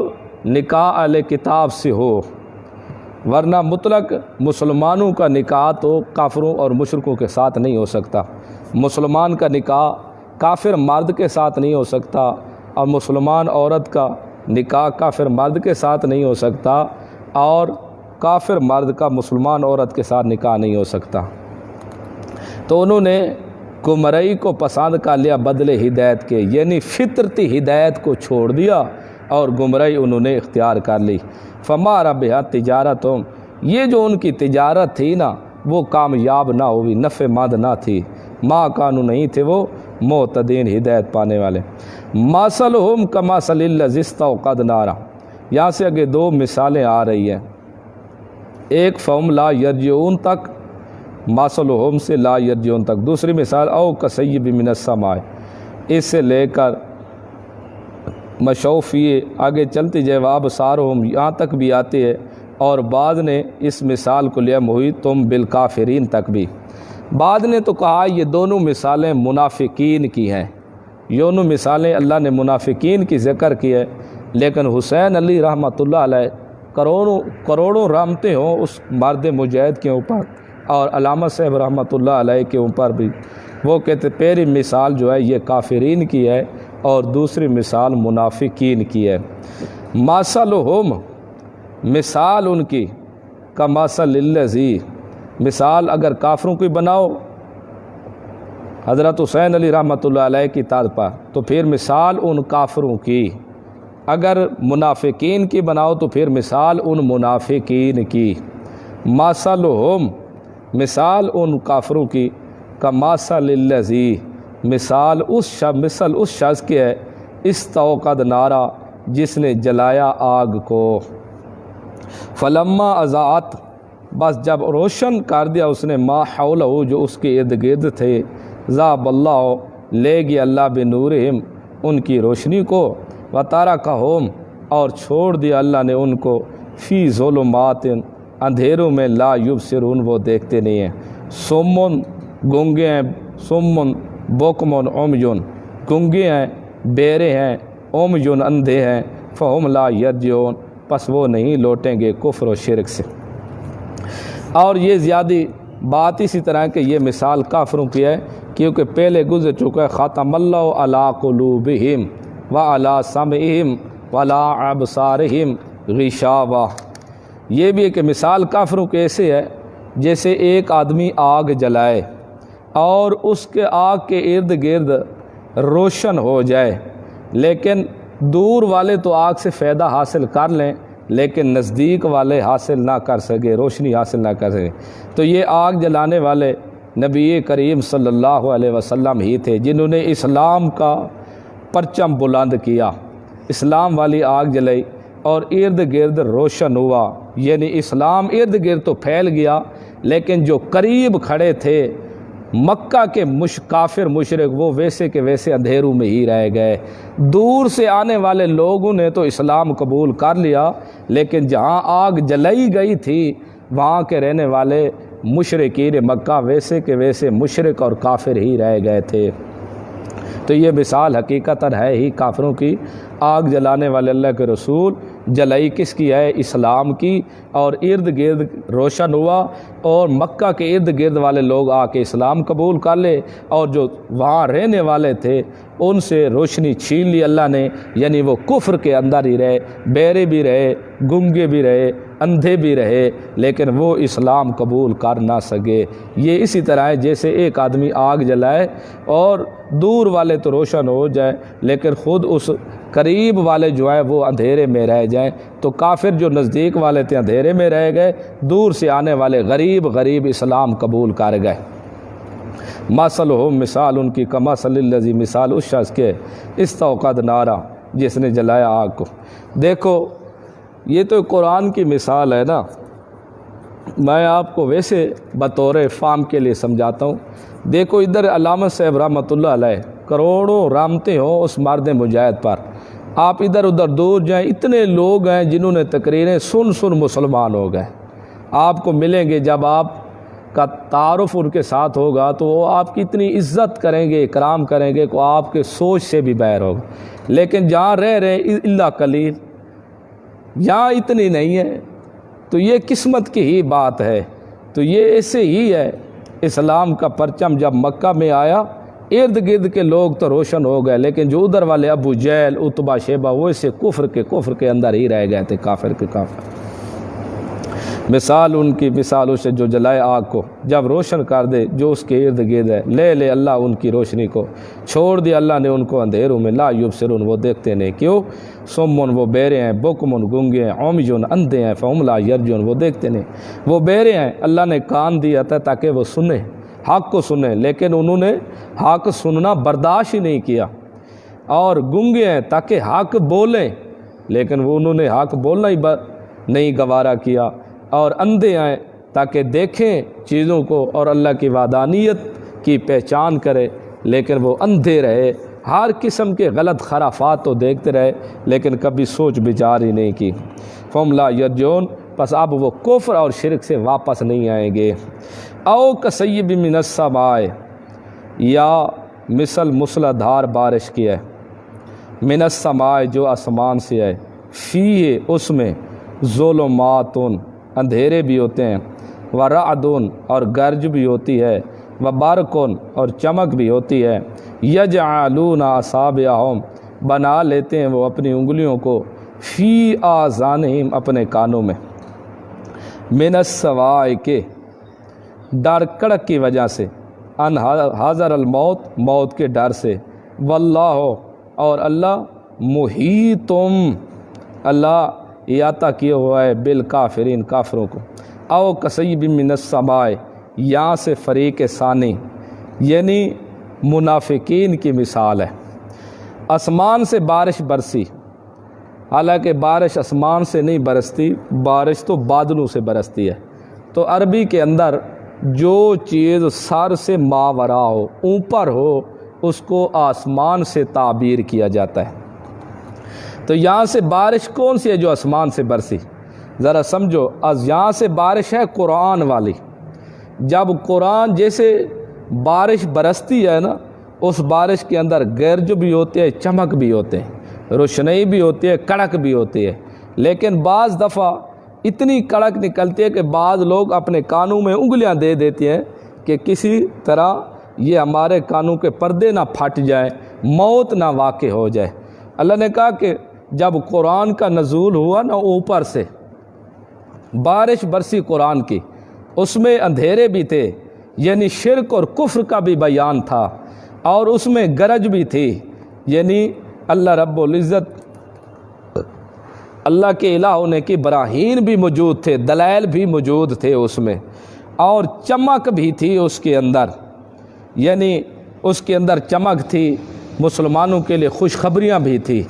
نکاح اہل کتاب سے ہو، ورنہ مطلق مسلمانوں کا نکاح تو کافروں اور مشرکوں کے ساتھ نہیں ہو سکتا، مسلمان کا نکاح کافر مرد کے ساتھ نہیں ہو سکتا، اور مسلمان عورت کا نکاح کافر مرد کے ساتھ نہیں ہو سکتا، اور کافر مرد کا مسلمان عورت کے ساتھ نکاح نہیں ہو سکتا۔ تو انہوں نے گمراہی کو پسند کر لیا بدلے ہدایت کے، یعنی فطرتی ہدایت کو چھوڑ دیا اور گمراہی انہوں نے اختیار کر لی۔ فما ربحت تجارتہم، یہ جو ان کی تجارت تھی نا وہ کامیاب نہ ہوئی، نفع مند نہ تھی، ما کانوا نہیں تھے وہ معتدین ہدایت پانے والے۔ مثلہم کمثل الذی استوقد نارا، یہاں سے آگے دو مثالیں آ رہی ہیں، ایک فہم لا یرجعون تک، مثلہم سے لا یرجعون تک، دوسری مثال او کصیب من السماء، اس سے لے کر مشوفیے آگے چلتی جواب سارہم یہاں تک بھی آتے ہیں، اور بعض نے اس مثال کو لیا محیطہم بالکافرین تک بھی۔ بعض نے تو کہا یہ دونوں مثالیں منافقین کی ہیں، یہ دونوں مثالیں اللہ نے منافقین کی ذکر کی ہے، لیکن حسین علی رحمۃ اللہ علیہ کروڑوں رحمتیں ہوں اس مرد مجاہد کے اوپر، اور علامہ صاحب رحمۃ اللہ علیہ کے اوپر بھی، وہ کہتے پہلی مثال جو ہے یہ کافرین کی ہے اور دوسری مثال منافقین کی ہے۔ مثلہم، مثال ان کی، کمثل الذی، مثال اگر کافروں کی بناؤ حضرت حسین علی رحمۃ اللہ علیہ کی طرز پر تو پھر مثال ان کافروں کی، اگر منافقین کی بناؤ تو پھر مثال ان منافقین کی۔ مثلہم، مثال ان کافروں کی، کمثل الذی، مثال اس شخص کے ہے استوقد نارا، جس نے جلایا آگ کو، فلما اضاءت، بس جب روشن کر دیا اس نے، ما حولہ، جو اس کے ارد گرد تھے، ذهب اللہ، لے گیا اللہ بنورہم، ان کی روشنی کو، وترکہم، اور چھوڑ دیا اللہ نے ان کو، فی ظلمات، اندھیروں میں، لا یبصرون، وہ دیکھتے نہیں ہیں، صمٌ، گونگے ہیں، صمٌ بکمٌ عمیٌ، گونگے ہیں، بیرے ہیں، عمیٌ، اندھے ہیں، فہم لا یرجعون، پس وہ نہیں لوٹیں گے کفر و شرک سے۔ اور یہ زیادہ بات اسی طرح کہ یہ مثال کافروں کی ہے، کیونکہ پہلے گزر چکا ہے، ختم اللہ علی قلوبہم وعلی سمعہم وعلی ابصارہم غشاوہ، یہ بھی ہے کہ مثال کافروں کے ایسے ہے جیسے ایک آدمی آگ جلائے اور اس کے آگ کے ارد گرد روشن ہو جائے، لیکن دور والے تو آگ سے فائدہ حاصل کر لیں لیکن نزدیک والے حاصل نہ کر سکے، روشنی حاصل نہ کر سکے۔ تو یہ آگ جلانے والے نبی کریم صلی اللہ علیہ وسلم ہی تھے جنہوں نے اسلام کا پرچم بلند کیا، اسلام والی آگ جلائی اور ارد گرد روشن ہوا، یعنی اسلام ارد گرد تو پھیل گیا، لیکن جو قریب کھڑے تھے مکہ کے کافر مشرک وہ ویسے کے ویسے اندھیروں میں ہی رہ گئے۔ دور سے آنے والے لوگوں نے تو اسلام قبول کر لیا، لیکن جہاں آگ جلائی گئی تھی وہاں کے رہنے والے مشرکین مکہ ویسے کے ویسے مشرک اور کافر ہی رہ گئے تھے۔ تو یہ مثال حقیقتاً ہے ہی کافروں کی، آگ جلانے والے اللہ کے رسول، جلائی کس کی ہے؟ اسلام کی، اور ارد گرد روشن ہوا اور مکہ کے ارد گرد والے لوگ آ کے اسلام قبول کر لے، اور جو وہاں رہنے والے تھے ان سے روشنی چھین لی اللہ نے، یعنی وہ کفر کے اندر ہی رہے، بیرے بھی رہے، گنگے بھی رہے، اندھے بھی رہے، لیکن وہ اسلام قبول کر نہ سکے۔ یہ اسی طرح ہے جیسے ایک آدمی آگ جلائے اور دور والے تو روشن ہو جائے لیکن خود اس قریب والے جو ہیں وہ اندھیرے میں رہ جائیں، تو کافر جو نزدیک والے تھے اندھیرے میں رہ گئے، دور سے آنے والے غریب اسلام قبول کر گئے۔ مثلہم، مثال ان کی، کمثل الذی، مثال اس شخص کے استوقد نارا، جس نے جلایا آگ کو۔ دیکھو یہ تو قرآن کی مثال ہے نا، میں آپ کو ویسے بطور فام کے لیے سمجھاتا ہوں۔ دیکھو ادھر علامہ صاحب رحمۃ اللہ علیہ کروڑوں رحمتیں ہوں اس مرد مجاہد پر، آپ ادھر ادھر دور جائیں، اتنے لوگ ہیں جنہوں نے تقریریں سن مسلمان ہو گئے۔ آپ کو ملیں گے، جب آپ کا تعارف ان کے ساتھ ہوگا تو وہ آپ کی اتنی عزت کریں گے، اکرام کریں گے کہ آپ کے سوچ سے بھی باہر ہوگا۔ لیکن جہاں رہ رہے الا قلیل، یہاں اتنی نہیں ہے، تو یہ قسمت کی ہی بات ہے۔ تو یہ ایسے ہی ہے، اسلام کا پرچم جب مکہ میں آیا ارد گرد کے لوگ تو روشن ہو گئے، لیکن جو ادھر والے ابو جہل عتبہ شیبہ وہ اسے کفر کے اندر ہی رہ گئے تھے، کافر کے کافر۔ مثال ان کی مثال اسے جو جلائے آگ کو، جب روشن کر دے جو اس کے ارد گرد ہے، لے اللہ ان کی روشنی کو، چھوڑ دیا اللہ نے ان کو اندھیروں میں، لا یبصرون وہ دیکھتے نہیں، کیوں؟ سمن وہ بہرے ہیں، بکمن گنگے ہیں، عمیٌ اندھے ہیں، فہم لا یرجعون وہ دیکھتے نہیں۔ وہ بہرے ہیں، اللہ نے کان دیا تھا تاکہ وہ سنیں، حق کو سنیں، لیکن انہوں نے حق سننا برداشت ہی نہیں کیا، اور گنگے ہیں تاکہ حق بولیں، لیکن وہ انہوں نے حق بولنا ہی نہیں گوارا کیا، اور اندھے ہیں تاکہ دیکھیں چیزوں کو اور اللہ کی وحدانیت کی پہچان کرے، لیکن وہ اندھے رہے، ہر قسم کے غلط خرافات تو دیکھتے رہے لیکن کبھی سوچ بچار ہی نہیں کی۔ فہم لا یرجعون پس اب وہ کفر اور شرک سے واپس نہیں آئیں گے۔ او کصیب من السماء یا مثل موسلادھار بارش کی ہے، من السماء جو آسمان سے ہے، فیہ اس میں ظلمات اندھیرے بھی ہوتے ہیں، ورعد اور گرج بھی ہوتی ہے، وبرق اور چمک بھی ہوتی ہے، یجعلون اصابعہم بنا لیتے ہیں وہ اپنی انگلیوں کو، فی آذانہم اپنے کانوں میں، من الصواعق ڈر کڑک کی وجہ سے، ان حذر الموت موت کے ڈر سے، واللہ اور اللہ محیطم اللہ احاطہ کیا ہوا ہے بالکافرین کافروں کو۔ او کصیب من السماء یہاں سے فریق ثانی یعنی منافقین کی مثال ہے، آسمان سے بارش برسی، حالانکہ بارش آسمان سے نہیں برستی، بارش تو بادلوں سے برستی ہے۔ تو عربی کے اندر جو چیز سر سے ماورا ہو، اوپر ہو، اس کو آسمان سے تعبیر کیا جاتا ہے۔ تو یہاں سے بارش کون سی ہے جو آسمان سے برسی؟ ذرا سمجھو، یہاں سے بارش ہے قرآن والی۔ جب قرآن جیسے بارش برستی ہے نا، اس بارش کے اندر گرج بھی ہوتے ہیں، چمک بھی ہوتے ہیں، روشنی بھی ہوتی ہے، کڑک بھی ہوتی ہے، لیکن بعض دفعہ اتنی کڑک نکلتی ہے کہ بعض لوگ اپنے کانوں میں انگلیاں دے دیتے ہیں کہ کسی طرح یہ ہمارے کانوں کے پردے نہ پھٹ جائیں، موت نہ واقع ہو جائے۔ اللہ نے کہا کہ جب قرآن کا نزول ہوا نا، اوپر سے بارش برسی قرآن کی، اس میں اندھیرے بھی تھے، یعنی شرک اور کفر کا بھی بیان تھا، اور اس میں گرج بھی تھی، یعنی اللہ رب العزت اللہ کے الہ ہونے کی براہین بھی موجود تھے، دلائل بھی موجود تھے اس میں، اور چمک بھی تھی اس کے اندر، یعنی اس کے اندر چمک تھی، مسلمانوں کے لیے خوشخبریاں بھی تھی۔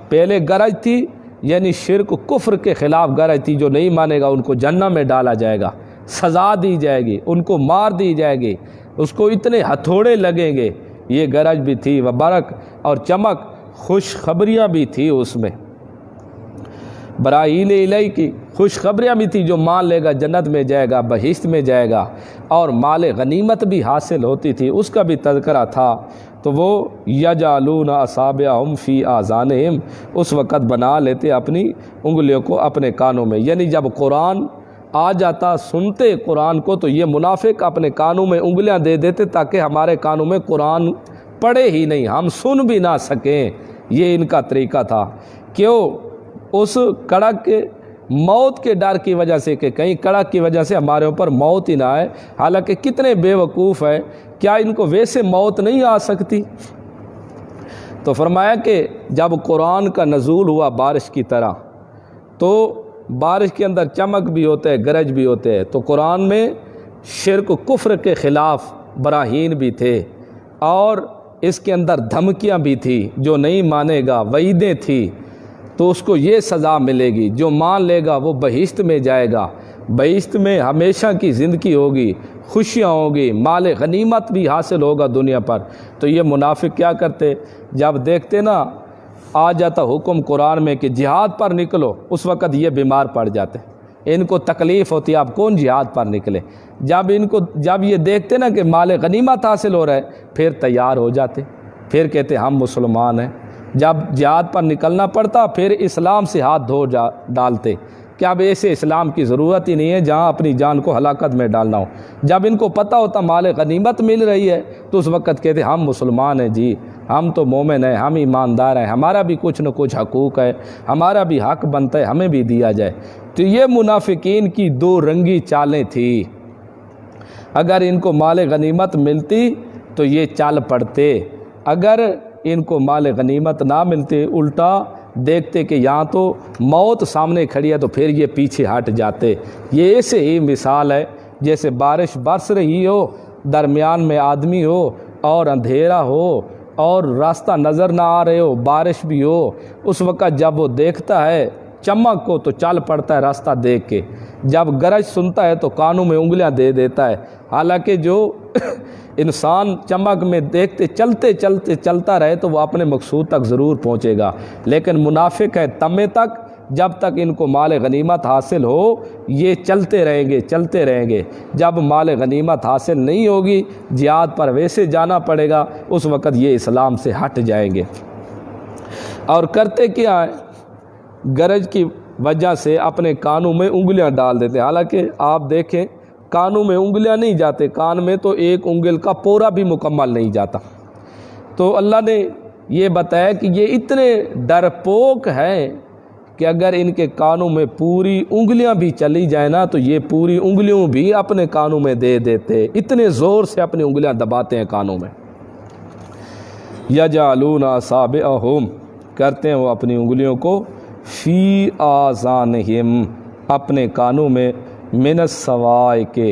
پہلے گرج تھی، یعنی شرک کفر کے خلاف گرج تھی، جو نہیں مانے گا ان کو جہنم میں ڈالا جائے گا، سزا دی جائے گی، ان کو مار دی جائے گی، اس کو اتنے ہتھوڑے لگیں گے، یہ گرج بھی تھی، وبرق اور چمک، خوشخبریاں بھی تھی اس میں، براہین الہی کی خوشخبریاں بھی تھی، جو مان لے گا جنت میں جائے گا، بہشت میں جائے گا، اور مال غنیمت بھی حاصل ہوتی تھی، اس کا بھی تذکرہ تھا۔ تو وہ یجعلون اصابعہم فی آذانہم اس وقت بنا لیتے اپنی انگلیوں کو اپنے کانوں میں، یعنی جب قرآن آ جاتا سنتے قرآن کو تو یہ منافق اپنے کانوں میں انگلیاں دے دیتے تاکہ ہمارے کانوں میں قرآن پڑھے ہی نہیں، ہم سن بھی نہ سکیں، یہ ان کا طریقہ تھا۔ کیوں؟ اس کڑک کے موت کے ڈر کی وجہ سے، کہ کہیں کڑک کی وجہ سے ہمارے اوپر موت ہی نہ آئے، حالانکہ کتنے بے وقوف ہیں، کیا ان کو ویسے موت نہیں آ سکتی؟ تو فرمایا کہ جب قرآن کا نزول ہوا بارش کی طرح، تو بارش کے اندر چمک بھی ہوتے ہیں، گرج بھی ہوتے ہیں، تو قرآن میں شرک و کفر کے خلاف براہین بھی تھے، اور اس کے اندر دھمکیاں بھی تھی، جو نہیں مانے گا وعیدیں تھی تو اس کو یہ سزا ملے گی، جو مان لے گا وہ بہشت میں جائے گا، بہشت میں ہمیشہ کی زندگی ہوگی، خوشیاں ہوگی، مال غنیمت بھی حاصل ہوگا دنیا پر۔ تو یہ منافق کیا کرتے؟ جب دیکھتے نا آ جاتا حکم قرآن میں کہ جہاد پر نکلو، اس وقت یہ بیمار پڑ جاتے، ان کو تکلیف ہوتی ہے، اب کون جہاد پر نکلے؟ جب یہ دیکھتے نا کہ مال غنیمت حاصل ہو رہا ہے، پھر تیار ہو جاتے، پھر کہتے ہم مسلمان ہیں۔ جب جہاد پر نکلنا پڑتا پھر اسلام سے ہاتھ دھو ڈالتے کہ اب ایسے اسلام کی ضرورت ہی نہیں ہے جہاں اپنی جان کو ہلاکت میں ڈالنا ہو۔ جب ان کو پتہ ہوتا مال غنیمت مل رہی ہے تو اس وقت کہتے ہم مسلمان ہیں جی، ہم تو مومن ہیں، ہم ایماندار ہیں، ہمارا بھی کچھ نہ کچھ حقوق ہے، ہمارا بھی حق بنتا ہے، ہمیں بھی دیا جائے۔ تو یہ منافقین کی دو رنگی چالیں تھیں۔ اگر ان کو مال غنیمت ملتی تو یہ چال پڑتے، اگر ان کو مال غنیمت نہ ملتے، الٹا دیکھتے کہ یہاں تو موت سامنے کھڑی ہے تو پھر یہ پیچھے ہٹ جاتے۔ یہ ایسے ہی مثال ہے جیسے بارش برس رہی ہو، درمیان میں آدمی ہو اور اندھیرا ہو اور راستہ نظر نہ آ رہے ہو، بارش بھی ہو، اس وقت جب وہ دیکھتا ہے چمک کو تو چل پڑتا ہے راستہ دیکھ کے، جب گرج سنتا ہے تو کانوں میں انگلیاں دے دیتا ہے۔ حالانکہ جو انسان چمک میں دیکھتے چلتے چلتے چلتا رہے تو وہ اپنے مقصود تک ضرور پہنچے گا، لیکن منافق ہے تمے تک، جب تک ان کو مال غنیمت حاصل ہو یہ چلتے رہیں گے۔ جب مال غنیمت حاصل نہیں ہوگی، جہاد پر ویسے جانا پڑے گا، اس وقت یہ اسلام سے ہٹ جائیں گے۔ اور کرتے کیا ہے؟ گرج کی وجہ سے اپنے کانوں میں انگلیاں ڈال دیتے۔ حالانکہ آپ دیکھیں کانوں میں انگلیاں نہیں جاتے، کان میں تو ایک انگل کا پورا بھی مکمل نہیں جاتا۔ تو اللہ نے یہ بتایا کہ یہ اتنے ڈرپوک ہیں کہ اگر ان کے کانوں میں پوری انگلیاں بھی چلی جائیں نا تو یہ پوری انگلیوں بھی اپنے کانوں میں دے دیتے، اتنے زور سے اپنی انگلیاں دباتے ہیں کانوں میں۔ یجعلون اصابعہم، کرتے ہیں وہ اپنی انگلیوں کو، فی آذانہم، اپنے کانوں میں، من الصواعق، کے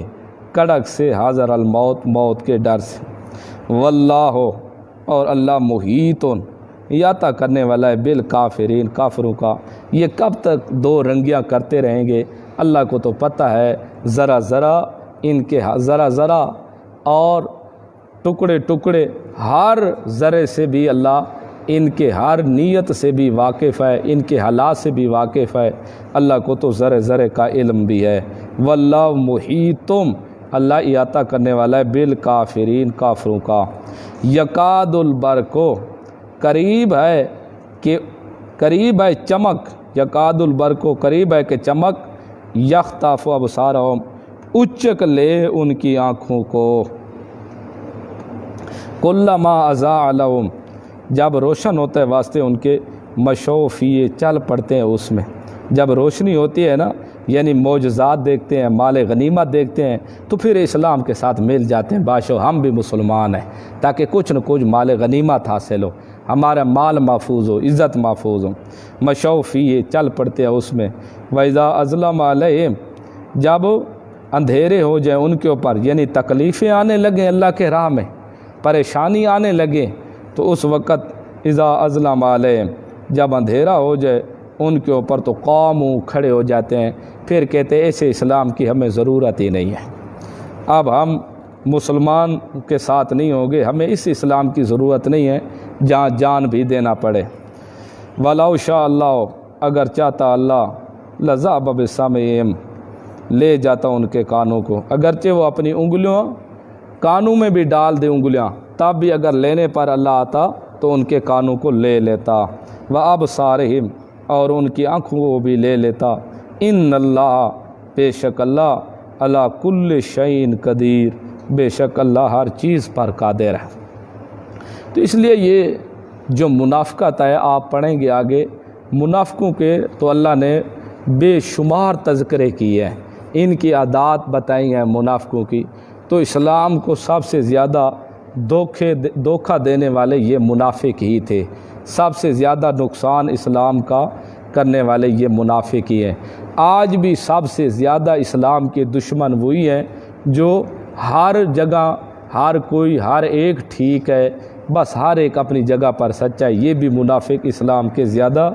کڑک سے، حذر الموت، موت کے ڈر سے، واللہ، اور اللہ محیط، احاطہ کرنے والا ہے، بالکافرین، کافروں کا۔ یہ کب تک دو رنگیاں کرتے رہیں گے؟ اللہ کو تو پتہ ہے، ذرا ذرا ان کے ذرا اور ٹکڑے ٹکڑے، ہر ذرے سے بھی اللہ ان کے ہر نیت سے بھی واقف ہے، ان کے حالات سے بھی واقف ہے۔ اللہ کو تو ذرے ذرے کا علم بھی ہے۔ واللہ محیطم، اللہ احاطہ کرنے والا ہے، بالکافرین، کافروں کا۔ یکاد البرق، قریب ہے چمک، یکاد البرق، قریب ہے کہ چمک، یخطف ابصارہم، اچک لے ان کی آنکھوں کو، کلما اضاء لہم، جب روشن ہوتا ہے واسطے ان کے، مشوا فیہ، چل پڑتے ہیں اس میں۔ جب روشنی ہوتی ہے نا، یعنی معجزات دیکھتے ہیں، مال غنیمت دیکھتے ہیں تو پھر اسلام کے ساتھ مل جاتے ہیں، باشو ہم بھی مسلمان ہیں، تاکہ کچھ نہ کچھ مال غنیمت حاصل ہو، ہمارا مال محفوظ ہو، عزت محفوظ ہو۔ مشوا فیہ، چل پڑتے ہیں اس میں۔ وَإِذَا أَظْلَمَ عَلَيْهِمْ، جب اندھیرے ہو جائیں ان کے اوپر، یعنی تکلیفیں آنے لگیں اللہ کے راہ میں، پریشانی آنے لگے، تو اس وقت اذا اظلم علیہم، جب اندھیرا ہو جائے ان کے اوپر، تو قاموا، کھڑے ہو جاتے ہیں، پھر کہتے ہیں ایسے اسلام کی ہمیں ضرورت ہی نہیں ہے، اب ہم مسلمان کے ساتھ نہیں ہوں گے، ہمیں اس اسلام کی ضرورت نہیں ہے جہاں جان بھی دینا پڑے۔ وَلَوْ شَاءَ اللَّهُ، اگر چاہتا اللہ، لَذَهَبَ بِسَمْعِهِمْ، لے جاتا ان کے کانوں کو، اگرچہ وہ اپنی انگلیوں کانوں میں بھی ڈال دے انگلیاں، تب بھی اگر لینے پر اللہ آتا تو ان کے کانوں کو لے لیتا، وَأَبْصَارِهِمْ، اور ان کی آنکھوں کو بھی لے لیتا۔ ان اللہ، بے شک اللہ، علی کل شیء قدیر، بے شک اللہ ہر چیز پر قادر ہے۔ تو اس لیے یہ جو منافقت ہے، آپ پڑھیں گے آگے، منافقوں کے تو اللہ نے بے شمار تذکرے کیے ہیں، ان کی عادات بتائی ہیں منافقوں کی۔ تو اسلام کو سب سے زیادہ دھوکہ دینے والے یہ منافق ہی تھے، سب سے زیادہ نقصان اسلام کا کرنے والے یہ منافق ہی ہیں۔ آج بھی سب سے زیادہ اسلام کے دشمن وہی ہیں جو ہر جگہ، ہر ایک ٹھیک ہے، بس ہر ایک اپنی جگہ پر سچا ہے، یہ بھی منافق اسلام کے زیادہ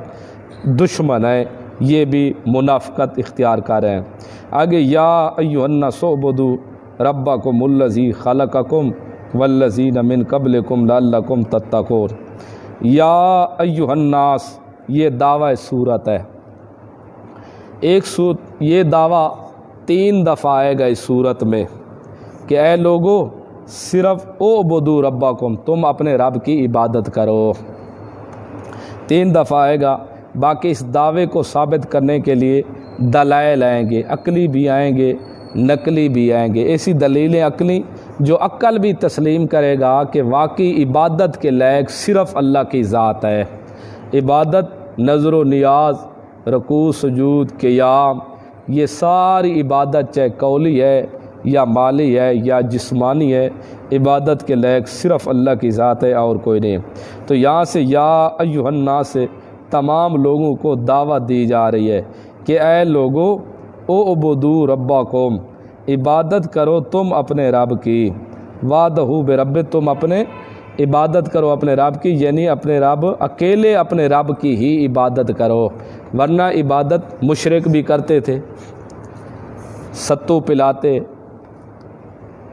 دشمن ہیں، یہ بھی منافقت اختیار کر رہے ہیں۔ آگے، یا ایھا الناس اعبدوا ربکم الذی خلقکم والذین من قبلکم لعلکم تتقون۔ یا ایھا الناس، یہ دعوی صورت ہے، یہ دعویٰ 3 دفعہ آئے گا اس صورت میں کہ اے لوگو، صرف اعبدوا ربکم، تم اپنے رب کی عبادت کرو، 3 دفعہ آئے گا۔ باقی اس دعوے کو ثابت کرنے کے لیے دلائل آئیں گے، عقلی بھی آئیں گے، نقلی بھی آئیں گے، ایسی دلیلیں عقلی جو عقل بھی تسلیم کرے گا کہ واقعی عبادت کے لائق صرف اللہ کی ذات ہے۔ عبادت نظر و نیاز، رکوع سجود قیام، یہ ساری عبادت چاہے قولی ہے یا مالی ہے یا جسمانی ہے، عبادت کے لائق صرف اللہ کی ذات ہے اور کوئی نہیں۔ تو یہاں سے یا ایھا الناس سے تمام لوگوں کو دعوت دی جا رہی ہے کہ اے لوگو اعبدوا ربکم، عبادت کرو تم اپنے رب کی، وحدہ برب، تم اپنے عبادت کرو اپنے رب کی، یعنی اپنے رب اکیلے اپنے رب کی ہی عبادت کرو، ورنہ عبادت مشرک بھی کرتے تھے، ستو پلاتے،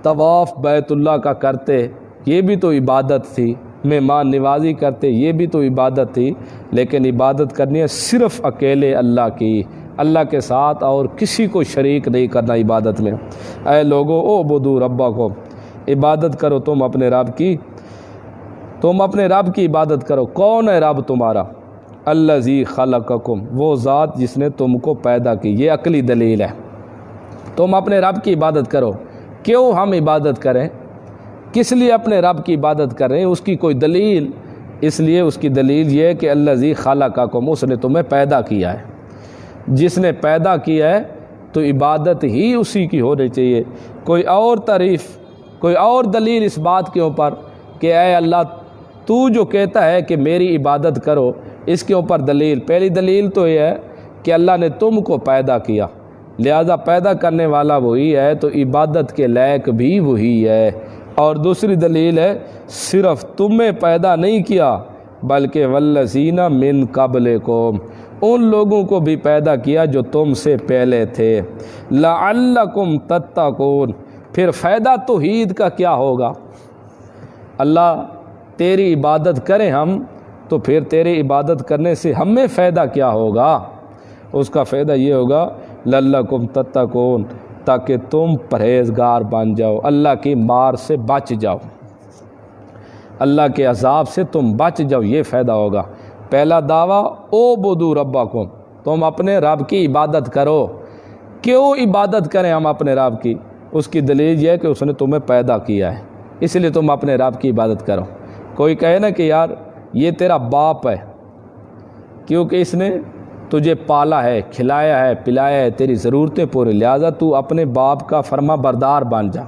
طواف بیت اللہ کا کرتے، یہ بھی تو عبادت تھی، مہمان نوازی کرتے، یہ بھی تو عبادت تھی، لیکن عبادت کرنی ہے صرف اکیلے اللہ کی، اللہ کے ساتھ اور کسی کو شریک نہیں کرنا عبادت میں۔ اے لوگو اعبدوا ربکم، عبادت کرو تم اپنے رب کی، تم اپنے رب کی عبادت کرو۔ کون ہے رب تمہارا؟ الذی خلقکم، وہ ذات جس نے تم کو پیدا کی، یہ عقلی دلیل ہے۔ تم اپنے رب کی عبادت کرو۔ کیوں ہم عبادت کریں؟ کس لیے اپنے رب کی عبادت کر رہے ہیں؟ اس کی کوئی دلیل؟ اس لیے اس کی دلیل یہ ہے کہ الذی خلقکم، اس نے تمہیں پیدا کیا ہے۔ جس نے پیدا کیا ہے تو عبادت ہی اسی کی ہونی چاہیے۔ کوئی اور تعریف، کوئی اور دلیل اس بات کے اوپر کہ اے اللہ تو جو کہتا ہے کہ میری عبادت کرو، اس کے اوپر دلیل؟ پہلی دلیل تو یہ ہے کہ اللہ نے تم کو پیدا کیا، لہذا پیدا کرنے والا وہی ہے تو عبادت کے لائق بھی وہی ہے۔ اور دوسری دلیل ہے صرف تمہیں پیدا نہیں کیا بلکہ والذین من قبلکم، ان لوگوں کو بھی پیدا کیا جو تم سے پہلے تھے، لعلکم تتقون۔ پھر فائدہ توحید کا کیا ہوگا؟ اللہ تیری عبادت کریں ہم تو پھر تیری عبادت کرنے سے ہمیں فائدہ کیا ہوگا؟ اس کا فائدہ یہ ہوگا لعلکم تتقون، تاکہ تم پرہیزگار بن جاؤ، اللہ کی مار سے بچ جاؤ، اللہ کے عذاب سے تم بچ جاؤ، یہ فائدہ ہوگا۔ پہلا دعویٰ اعبدوا ربکم، تم اپنے رب کی عبادت کرو۔ کیوں عبادت کریں ہم اپنے رب کی؟ اس کی دلیل یہ ہے کہ اس نے تمہیں پیدا کیا ہے، اس لیے تم اپنے رب کی عبادت کرو۔ کوئی کہے نا کہ یار یہ تیرا باپ ہے کیونکہ اس نے تجھے پالا ہے، کھلایا ہے، پلایا ہے، تیری ضرورتیں پوری، لہذا تو اپنے باپ کا فرما بردار بن جا۔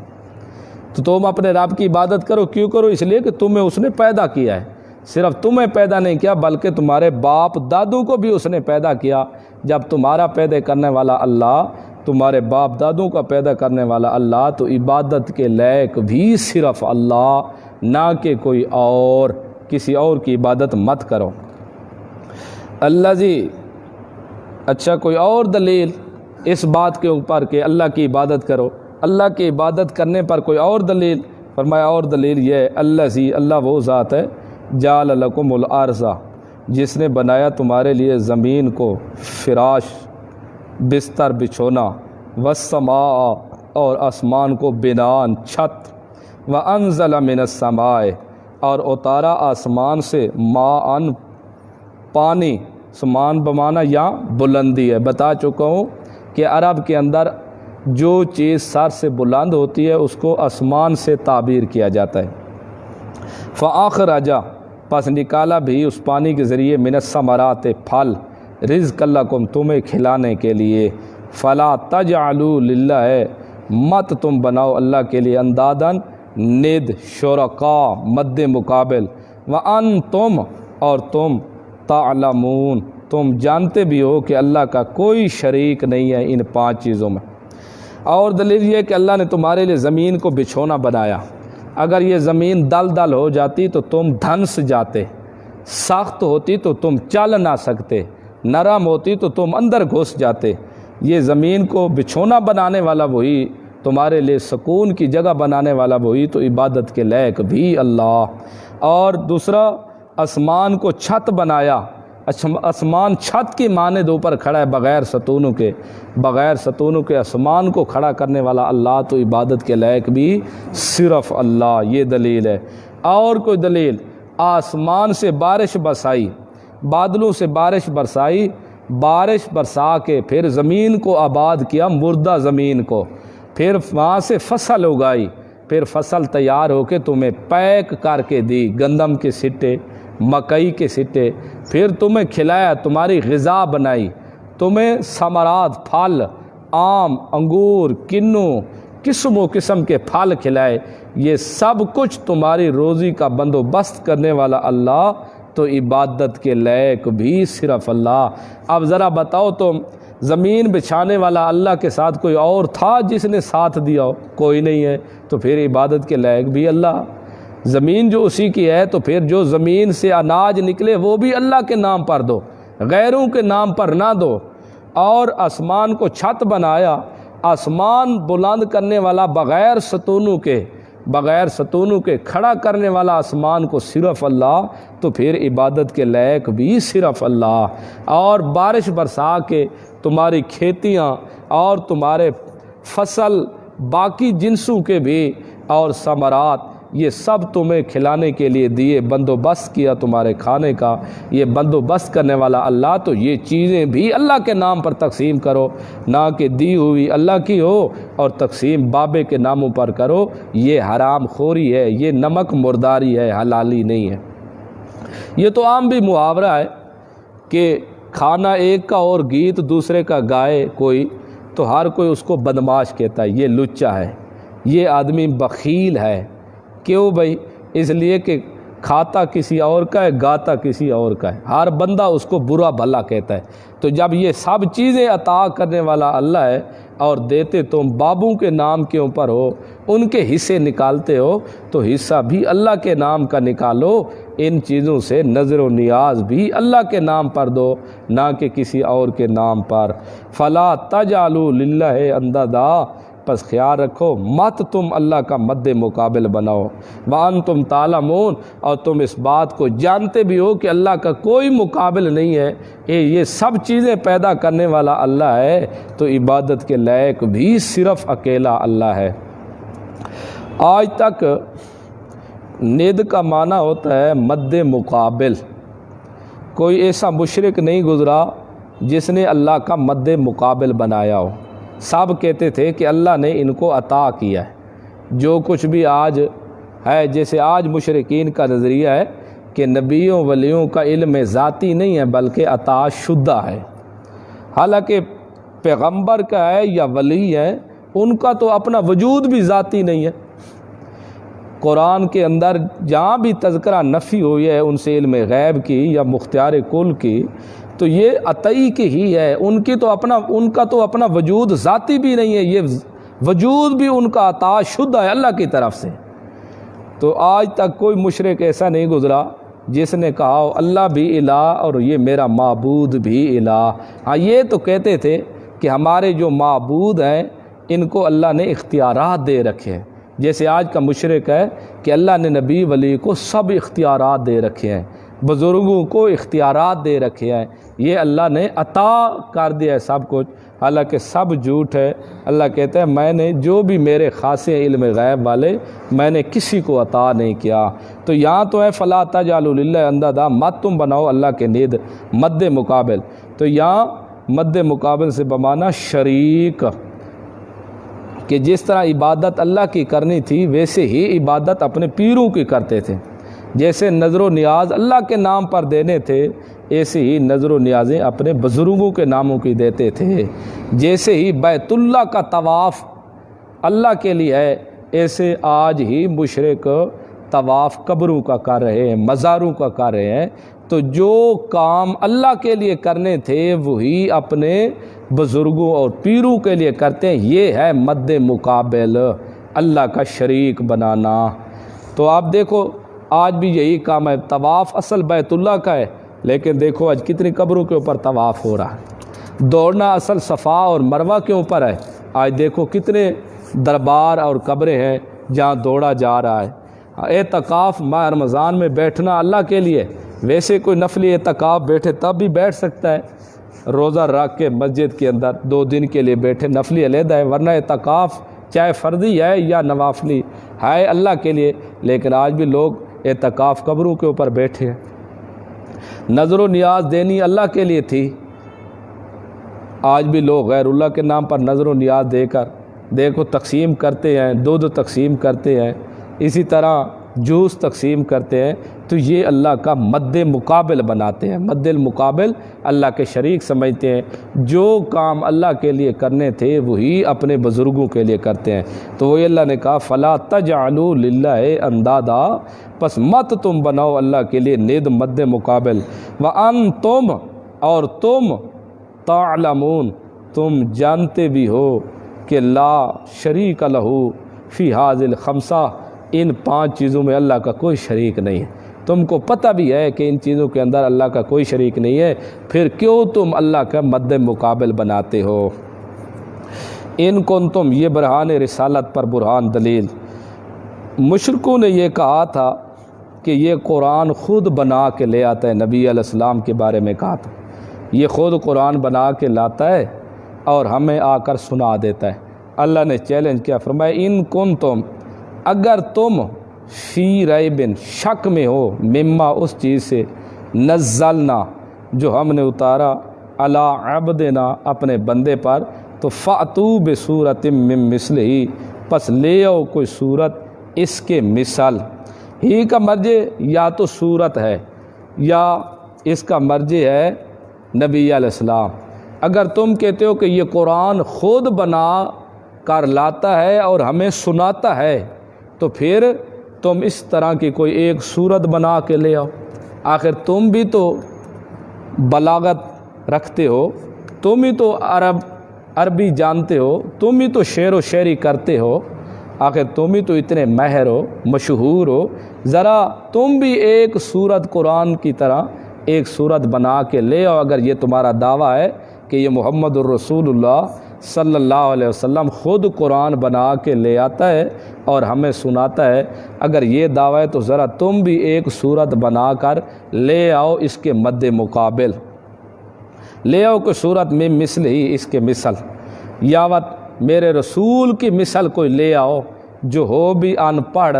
تو تم اپنے رب کی عبادت کرو، کیوں کرو؟ اس لیے کہ تمہیں اس نے پیدا کیا ہے۔ صرف تمہیں پیدا نہیں کیا بلکہ تمہارے باپ دادوں کو بھی اس نے پیدا کیا۔ جب تمہارا پیدا کرنے والا اللہ، تمہارے باپ دادوں کا پیدا کرنے والا اللہ، تو عبادت کے لائق بھی صرف اللہ، نہ کہ کوئی اور، کسی اور کی عبادت مت کرو۔ الذی، اچھا کوئی اور دلیل اس بات کے اوپر کہ اللہ کی عبادت کرو؟ اللہ کی عبادت کرنے پر کوئی اور دلیل؟ فرمایا اور دلیل یہ ہے الذی، اللہ وہ ذات ہے جعل لکم الارض، جس نے بنایا تمہارے لیے زمین کو فراش، بستر بچھونا، والسماء، اور آسمان کو بنان، چھت، وانزل من السماء، اور اتارا آسمان سے ماء، پانی، سمان بمانا یا بلندی ہے۔ بتا چکا ہوں کہ عرب کے اندر جو چیز سر سے بلند ہوتی ہے اس کو آسمان سے تعبیر کیا جاتا ہے۔ فاخرج، پس نکالا بھی اس پانی کے ذریعے، من الثمرات، پھل، رزق لکم، تمہیں کھلانے کے لیے، فلا تجعلوا للہ، مت تم بناؤ اللہ کے لیے، اندادن، ند، شرکاء، مد مقابل، وانتم، اور تم، تعلمون، تم جانتے بھی ہو کہ اللہ کا کوئی شریک نہیں ہے ان 5 چیزوں میں۔ اور دلیل یہ کہ اللہ نے تمہارے لیے زمین کو بچھونا بنایا۔ اگر یہ زمین دل دل ہو جاتی تو تم دھنس جاتے، سخت ہوتی تو تم چل نہ سکتے، نرم ہوتی تو تم اندر گھس جاتے۔ یہ زمین کو بچھونا بنانے والا وہی، تمہارے لیے سکون کی جگہ بنانے والا وہی، تو عبادت کے لائق بھی اللہ۔ اور دوسرا، آسمان کو چھت بنایا۔ آسمان چھت کی مانند اوپر کھڑا ہے بغیر ستونوں کے، بغیر ستونوں کے آسمان کو کھڑا کرنے والا اللہ، تو عبادت کے لائق بھی صرف اللہ۔ یہ دلیل ہے۔ اور کوئی دلیل؟ آسمان سے بارش برسائی، بادلوں سے بارش برسائی، بارش برسا کے پھر زمین کو آباد کیا، مردہ زمین کو، پھر وہاں سے فصل اگائی، پھر فصل تیار ہو کے تمہیں پیک کر کے دی، گندم کے سٹے، مکئی کے سٹے، پھر تمہیں کھلایا، تمہاری غذا بنائی، تمہیں ثمرات، پھل، آم، انگور، کنو، قسم و قسم کے پھل کھلائے، یہ سب کچھ تمہاری روزی کا بندوبست کرنے والا اللہ، تو عبادت کے لائق بھی صرف اللہ۔ اب ذرا بتاؤ تم، زمین بچھانے والا اللہ کے ساتھ کوئی اور تھا جس نے ساتھ دیا ہو؟ کوئی نہیں ہے، تو پھر عبادت کے لائق بھی اللہ۔ زمین جو اسی کی ہے، تو پھر جو زمین سے اناج نکلے وہ بھی اللہ کے نام پر دو، غیروں کے نام پر نہ دو۔ اور آسمان کو چھت بنایا، آسمان بلند کرنے والا بغیر ستونوں کے کھڑا کرنے والا آسمان کو صرف اللہ، تو پھر عبادت کے لائق بھی صرف اللہ۔ اور بارش برسا کے تمہاری کھیتیاں اور تمہارے فصل، باقی جنسوں کے بھی اور ثمرات، یہ سب تمہیں کھلانے کے لیے دیے، بندوبست کیا تمہارے کھانے کا، یہ بندوبست کرنے والا اللہ، تو یہ چیزیں بھی اللہ کے نام پر تقسیم کرو، نہ کہ دی ہوئی اللہ کی ہو اور تقسیم بابے کے ناموں پر کرو۔ یہ حرام خوری ہے، یہ نمک مرداری ہے، حلالی نہیں ہے۔ یہ تو عام بھی محاورہ ہے کہ کھانا ایک کا اور گیت دوسرے کا گائے کوئی، تو ہر کوئی اس کو بدماش کہتا ہے، یہ لچا ہے، یہ آدمی بخیل ہے۔ کیوں بھائی؟ اس لیے کہ کھاتا کسی اور کا ہے، گاتا کسی اور کا ہے، ہر بندہ اس کو برا بھلا کہتا ہے۔ تو جب یہ سب چیزیں عطا کرنے والا اللہ ہے اور دیتے تم بابوں کے نام کے اوپر ہو، ان کے حصے نکالتے ہو، تو حصہ بھی اللہ کے نام کا نکالو، ان چیزوں سے نظر و نیاز بھی اللہ کے نام پر دو، نہ کہ کسی اور کے نام پر۔ فلا تجعلوا للہ اندادا، پس خیال رکھو مت تم اللہ کا مد مقابل بناؤ، وانتم تعلمون، اور تم اس بات کو جانتے بھی ہو کہ اللہ کا کوئی مقابل نہیں ہے، یہ سب چیزیں پیدا کرنے والا اللہ ہے، تو عبادت کے لائق بھی صرف اکیلا اللہ ہے۔ آج تک ند کا معنی ہوتا ہے مد مقابل۔ کوئی ایسا مشرک نہیں گزرا جس نے اللہ کا مد مقابل بنایا ہو۔ سب کہتے تھے کہ اللہ نے ان کو عطا کیا ہے۔ جو کچھ بھی آج ہے، جیسے آج مشرکین کا نظریہ ہے کہ نبیوں ولیوں کا علم ذاتی نہیں ہے بلکہ عطا شدہ ہے، حالانکہ پیغمبر کا ہے یا ولی ہے، ان کا تو اپنا وجود بھی ذاتی نہیں ہے۔ قرآن کے اندر جہاں بھی تذکرہ نفی ہوئی ہے ان سے علم غیب کی یا مختار کل کی، تو یہ عطائی کی ہی ہے، ان کا تو اپنا وجود ذاتی بھی نہیں ہے، یہ وجود بھی ان کا عطا شدہ ہے اللہ کی طرف سے۔ تو آج تک کوئی مشرک ایسا نہیں گزرا جس نے کہا ہو اللہ بھی الہ اور یہ میرا معبود بھی الہ۔ ہاں یہ تو کہتے تھے کہ ہمارے جو معبود ہیں ان کو اللہ نے اختیارات دے رکھے ہیں، جیسے آج کا مشرک ہے کہ اللہ نے نبی ولی کو سب اختیارات دے رکھے ہیں، بزرگوں کو اختیارات دے رکھے ہیں، یہ اللہ نے عطا کر دیا ہے سب کچھ، حالانکہ سب جھوٹ ہے۔ اللہ کہتا ہے میں نے جو بھی میرے خاصے علم غیب والے، میں نے کسی کو عطا نہیں کیا۔ تو یہاں تو ہے فلا تجعلوا للہ اندادا، مت تم بناؤ اللہ کے ند، مد مقابل۔ تو یہاں مد مقابل سے بمانا شریک، کہ جس طرح عبادت اللہ کی کرنی تھی ویسے ہی عبادت اپنے پیروں کی کرتے تھے، جیسے نظر و نیاز اللہ کے نام پر دینے تھے ایسے ہی نظر و نیازیں اپنے بزرگوں کے ناموں کی دیتے تھے، جیسے ہی بیت اللہ کا طواف اللہ کے لیے ہے ایسے آج ہی مشرک طواف قبروں کا کر رہے ہیں، مزاروں کا کر رہے ہیں۔ تو جو کام اللہ کے لیے کرنے تھے وہی اپنے بزرگوں اور پیروں کے لیے کرتے ہیں، یہ ہے مد مقابل، اللہ کا شریک بنانا۔ تو آپ دیکھو آج بھی یہی کام ہے، طواف اصل بیت اللہ کا ہے، لیکن دیکھو آج کتنی قبروں کے اوپر طواف ہو رہا ہے۔ دوڑنا اصل صفا اور مروہ کے اوپر ہے، آج دیکھو کتنے دربار اور قبریں ہیں جہاں دوڑا جا رہا ہے۔ اعتکاف ماہ رمضان میں بیٹھنا اللہ کے لیے، ویسے کوئی نفلی اعتکاف بیٹھے تب بھی بیٹھ سکتا ہے، روزہ رکھ کے مسجد کے اندر 2 دن کے لیے بیٹھے نفلی علیحدہ ہے، ورنہ اعتکاف چاہے فرضی ہے یا نوافلی ہے اللہ کے لیے۔ لیکن آج بھی لوگ اعتکاف قبروں کے اوپر بیٹھے ہیں۔ نظر و نیاز دینی اللہ کے لیے تھی، آج بھی لوگ غیر اللہ کے نام پر نظر و نیاز دے کر دیکھو تقسیم کرتے ہیں، دودھ تقسیم کرتے ہیں، اسی طرح جوس تقسیم کرتے ہیں، تو یہ اللہ کا مد مقابل بناتے ہیں، مد المقابل اللہ کے شریک سمجھتے ہیں۔ جو کام اللہ کے لیے کرنے تھے وہی اپنے بزرگوں کے لیے کرتے ہیں۔ تو وہی اللہ نے کہا فلا تجعلوا للہ اندادا، پس مت تم بناؤ اللہ کے لیے نید مد مقابل، وانتم اور تم تعلمون تم جانتے بھی ہو کہ لا شریک لہ فی ھذہ الخمسہ، ان 5 چیزوں میں اللہ کا کوئی شریک نہیں ہے۔ تم کو پتہ بھی ہے کہ ان چیزوں کے اندر اللہ کا کوئی شریک نہیں ہے، پھر کیوں تم اللہ کا مد مقابل بناتے ہو؟ ان کنتم، یہ برہان رسالت پر برہان دلیل۔ مشرکوں نے یہ کہا تھا کہ یہ قرآن خود بنا کے لے آتا ہے، نبی علیہ السلام کے بارے میں کہا تھا یہ خود قرآن بنا کے لاتا ہے اور ہمیں آ کر سنا دیتا ہے۔ اللہ نے چیلنج کیا، فرمایا ان کنتم، اگر تم فی ریب، شک میں ہو، مما، اس چیز سے، نزلنا، جو ہم نے اتارا، علی عبدنا، اپنے بندے پر، تو فاتوا بصورت من مثلہ، پس لے آؤ کوئی صورت اس کے مثل۔ ہی کا مرجع یا تو صورت ہے یا اس کا مرجع ہے نبی علیہ السلام۔ اگر تم کہتے ہو کہ یہ قرآن خود بنا کر لاتا ہے اور ہمیں سناتا ہے، تو پھر تم اس طرح کی کوئی ایک صورت بنا کے لے آؤ۔ آخر تم بھی تو بلاغت رکھتے ہو، تم ہی تو عربی جانتے ہو، تم ہی تو شعر و شاعری کرتے ہو، آخر تم ہی تو اتنے ماہر ہو، مشہور ہو، ذرا تم بھی ایک صورت قرآن کی طرح ایک صورت بنا کے لے آؤ۔ اگر یہ تمہارا دعویٰ ہے کہ یہ محمد الرسول اللہ صلی اللہ علیہ وسلم خود قرآن بنا کے لے آتا ہے اور ہمیں سناتا ہے، اگر یہ دعویٰ ہے تو ذرا تم بھی ایک صورت بنا کر لے آؤ اس کے مد مقابل، لے آؤ کوئی صورت میں مثل ہی، اس کے مثل، یاوت میرے رسول کی مثل کوئی لے آؤ جو ہو بھی ان پڑھ،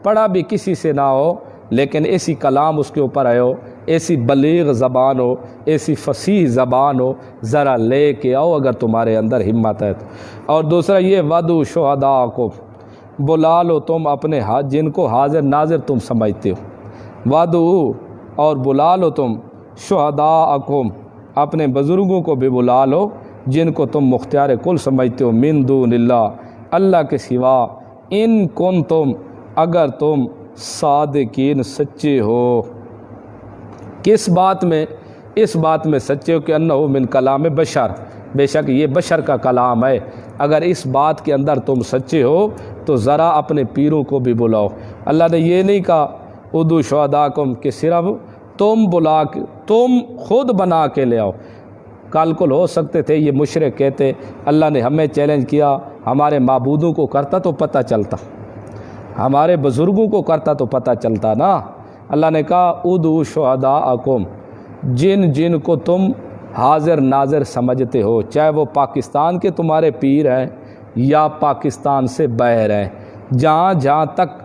پڑھا بھی کسی سے نہ ہو، لیکن ایسی کلام اس کے اوپر آئے ہو، ایسی بلیغ زبان ہو، ایسی فصیح زبان ہو، ذرا لے کے آؤ اگر تمہارے اندر ہمت ہے تو۔ اور دوسرا یہ وَدُّوا شُہَدَاءَکُم، بلا لو تم اپنے جن کو حاضر ناظر تم سمجھتے ہو، وَدُّوا، اور بلا لو تم شُہَدَاءَکُم، اپنے بزرگوں کو بھی بلا لو جن کو تم مختار کل سمجھتے ہو، من دون اللہ، اللہ کے سوا، ان کنتم، اگر تم صادقین، سچے ہو۔ کس بات میں؟ اس بات میں سچے ہو کہ انہو من کلام بشر، بے شک یہ بشر کا کلام ہے۔ اگر اس بات کے اندر تم سچے ہو تو ذرا اپنے پیروں کو بھی بلاؤ۔ اللہ نے یہ نہیں کہا ادعوا شہداءکم کہ صرف تم بلا کے، تم خود بنا کے لے آؤ۔ کل کل ہو سکتے تھے یہ مشرک کہتے اللہ نے ہمیں چیلنج کیا، ہمارے معبودوں کو کرتا تو پتہ چلتا، ہمارے بزرگوں کو کرتا تو پتہ چلتا نا۔ اللہ نے کہا ادعوا شہداءکم، جن جن کو تم حاضر ناظر سمجھتے ہو، چاہے وہ پاکستان کے تمہارے پیر ہیں یا پاکستان سے باہر ہیں، جہاں جہاں تک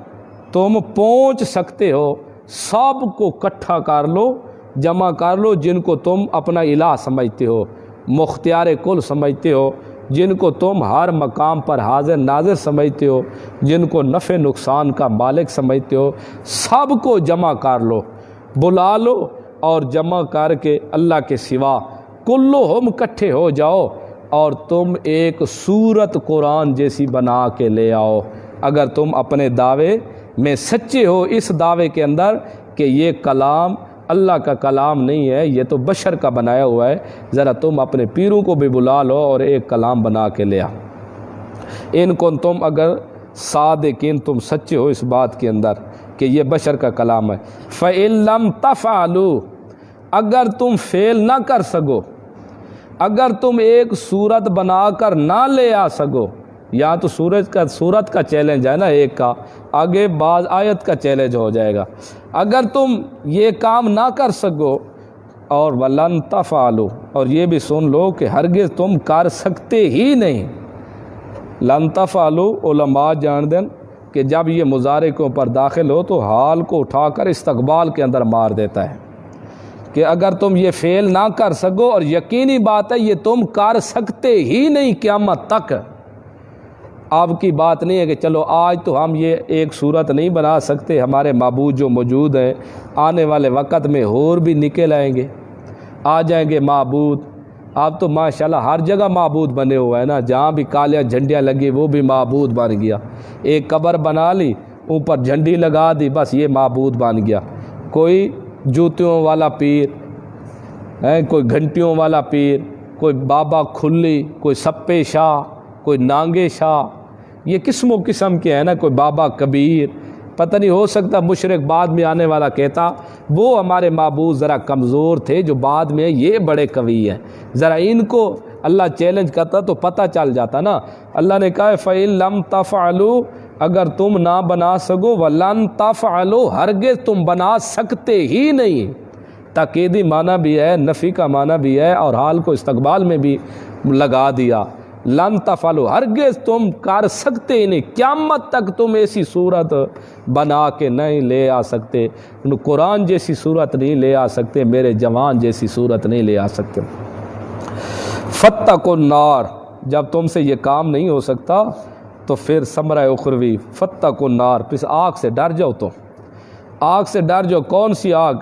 تم پہنچ سکتے ہو سب کو اکٹھا کر لو، جمع کر لو، جن کو تم اپنا الہ سمجھتے ہو، مختار کل سمجھتے ہو، جن کو تم ہر مقام پر حاضر ناظر سمجھتے ہو، جن کو نفع نقصان کا مالک سمجھتے ہو، سب کو جمع کر لو، بلا لو، اور جمع کر کے اللہ کے سوا کلہم اکٹھے ہو جاؤ اور تم ایک سورت قرآن جیسی بنا کے لے آؤ۔ اگر تم اپنے دعوے میں سچے ہو، اس دعوے کے اندر کہ یہ کلام اللہ کا کلام نہیں ہے، یہ تو بشر کا بنایا ہوا ہے، ذرا تم اپنے پیروں کو بھی بلا لو اور ایک کلام بنا کے لے آؤ۔ ان کو تم اگر صادقین، تم سچے ہو اس بات کے اندر کہ یہ بشر کا کلام ہے۔ فَإِن لَمْ تَفْعَلُوا، اگر تم فعل نہ کر سکو، اگر تم ایک صورت بنا کر نہ لے آ سکو، یا تو صورت کا چیلنج ہے نا ایک کا، آگے بعض آیت کا چیلنج ہو جائے گا، اگر تم یہ کام نہ کر سکو، اور وَلَن تَفْعَلُوا، اور یہ بھی سن لو کہ ہرگز تم کر سکتے ہی نہیں۔ لَن تَفْعَلُوا علماء جان دیں کہ جب یہ مضارع کے اوپر داخل ہو تو حال کو اٹھا کر استقبال کے اندر مار دیتا ہے، کہ اگر تم یہ فعل نہ کر سکو، اور یقینی بات ہے یہ تم کر سکتے ہی نہیں قیامت تک۔ آپ کی بات نہیں ہے کہ چلو آج تو ہم یہ ایک صورت نہیں بنا سکتے، ہمارے معبود جو موجود ہیں آنے والے وقت میں اور بھی نکل آئیں گے، آ جائیں گے معبود۔ آپ تو ماشاءاللہ ہر جگہ معبود بنے ہوا ہے نا، جہاں بھی کالیاں جھنڈیاں لگی وہ بھی معبود بن گیا۔ ایک قبر بنا لی، اوپر جھنڈی لگا دی، بس یہ معبود بن گیا۔ کوئی جوتیوں والا پیر ہے، کوئی گھنٹیوں والا پیر، کوئی بابا کھلی، کوئی سپے شاہ، کوئی نانگے شاہ، یہ قسم و قسم کے ہیں نا، کوئی بابا کبیر۔ پتہ نہیں، ہو سکتا مشرک بعد میں آنے والا کہتا وہ ہمارے معبود ذرا کمزور تھے جو بعد میں یہ بڑے قوی ہیں، ذرا ان کو اللہ چیلنج کرتا تو پتہ چل جاتا نا۔ اللہ نے کہا فَإِن لَمْ تَفْعَلُوا، اگر تم نہ بنا سکو، وَلَن تَفْعَلُوا، ہرگز تم بنا سکتے ہی نہیں۔ تاکیدی معنی بھی ہے، نفی کا معنی بھی ہے، اور حال کو استقبال میں بھی لگا دیا۔ لن تفعلوا، ہرگز تم کر سکتے ہی نہیں، قیامت تک تم ایسی صورت بنا کے نہیں لے آ سکتے، قرآن جیسی صورت نہیں لے آ سکتے، میرے جوان جیسی صورت نہیں لے آ سکتے۔ فاتقوا النار، جب تم سے یہ کام نہیں ہو سکتا تو پھر ثمرہ اخروی فاتقوا النار، پس آگ سے ڈر جاؤ، تو آگ سے ڈر جاؤ۔ کون سی آگ؟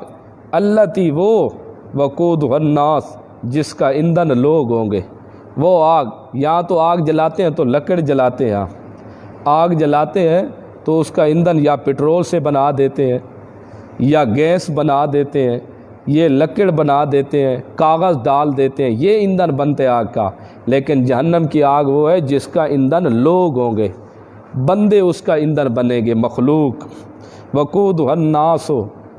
التی، وہ وقودها الناس، جس کا ایندھن لوگ ہوں گے۔ وہ آگ، یہاں تو آگ جلاتے ہیں تو لکڑ جلاتے ہیں، آگ جلاتے ہیں تو اس کا ایندھن یا پٹرول سے بنا دیتے ہیں یا گیس بنا دیتے ہیں، یہ لکڑ بنا دیتے ہیں، کاغذ ڈال دیتے ہیں، یہ ایندھن بنتے آگ کا۔ لیکن جہنم کی آگ وہ ہے جس کا ایندھن لوگ ہوں گے، بندے اس کا ایندھن بنیں گے، مخلوق۔ وقودها الناس،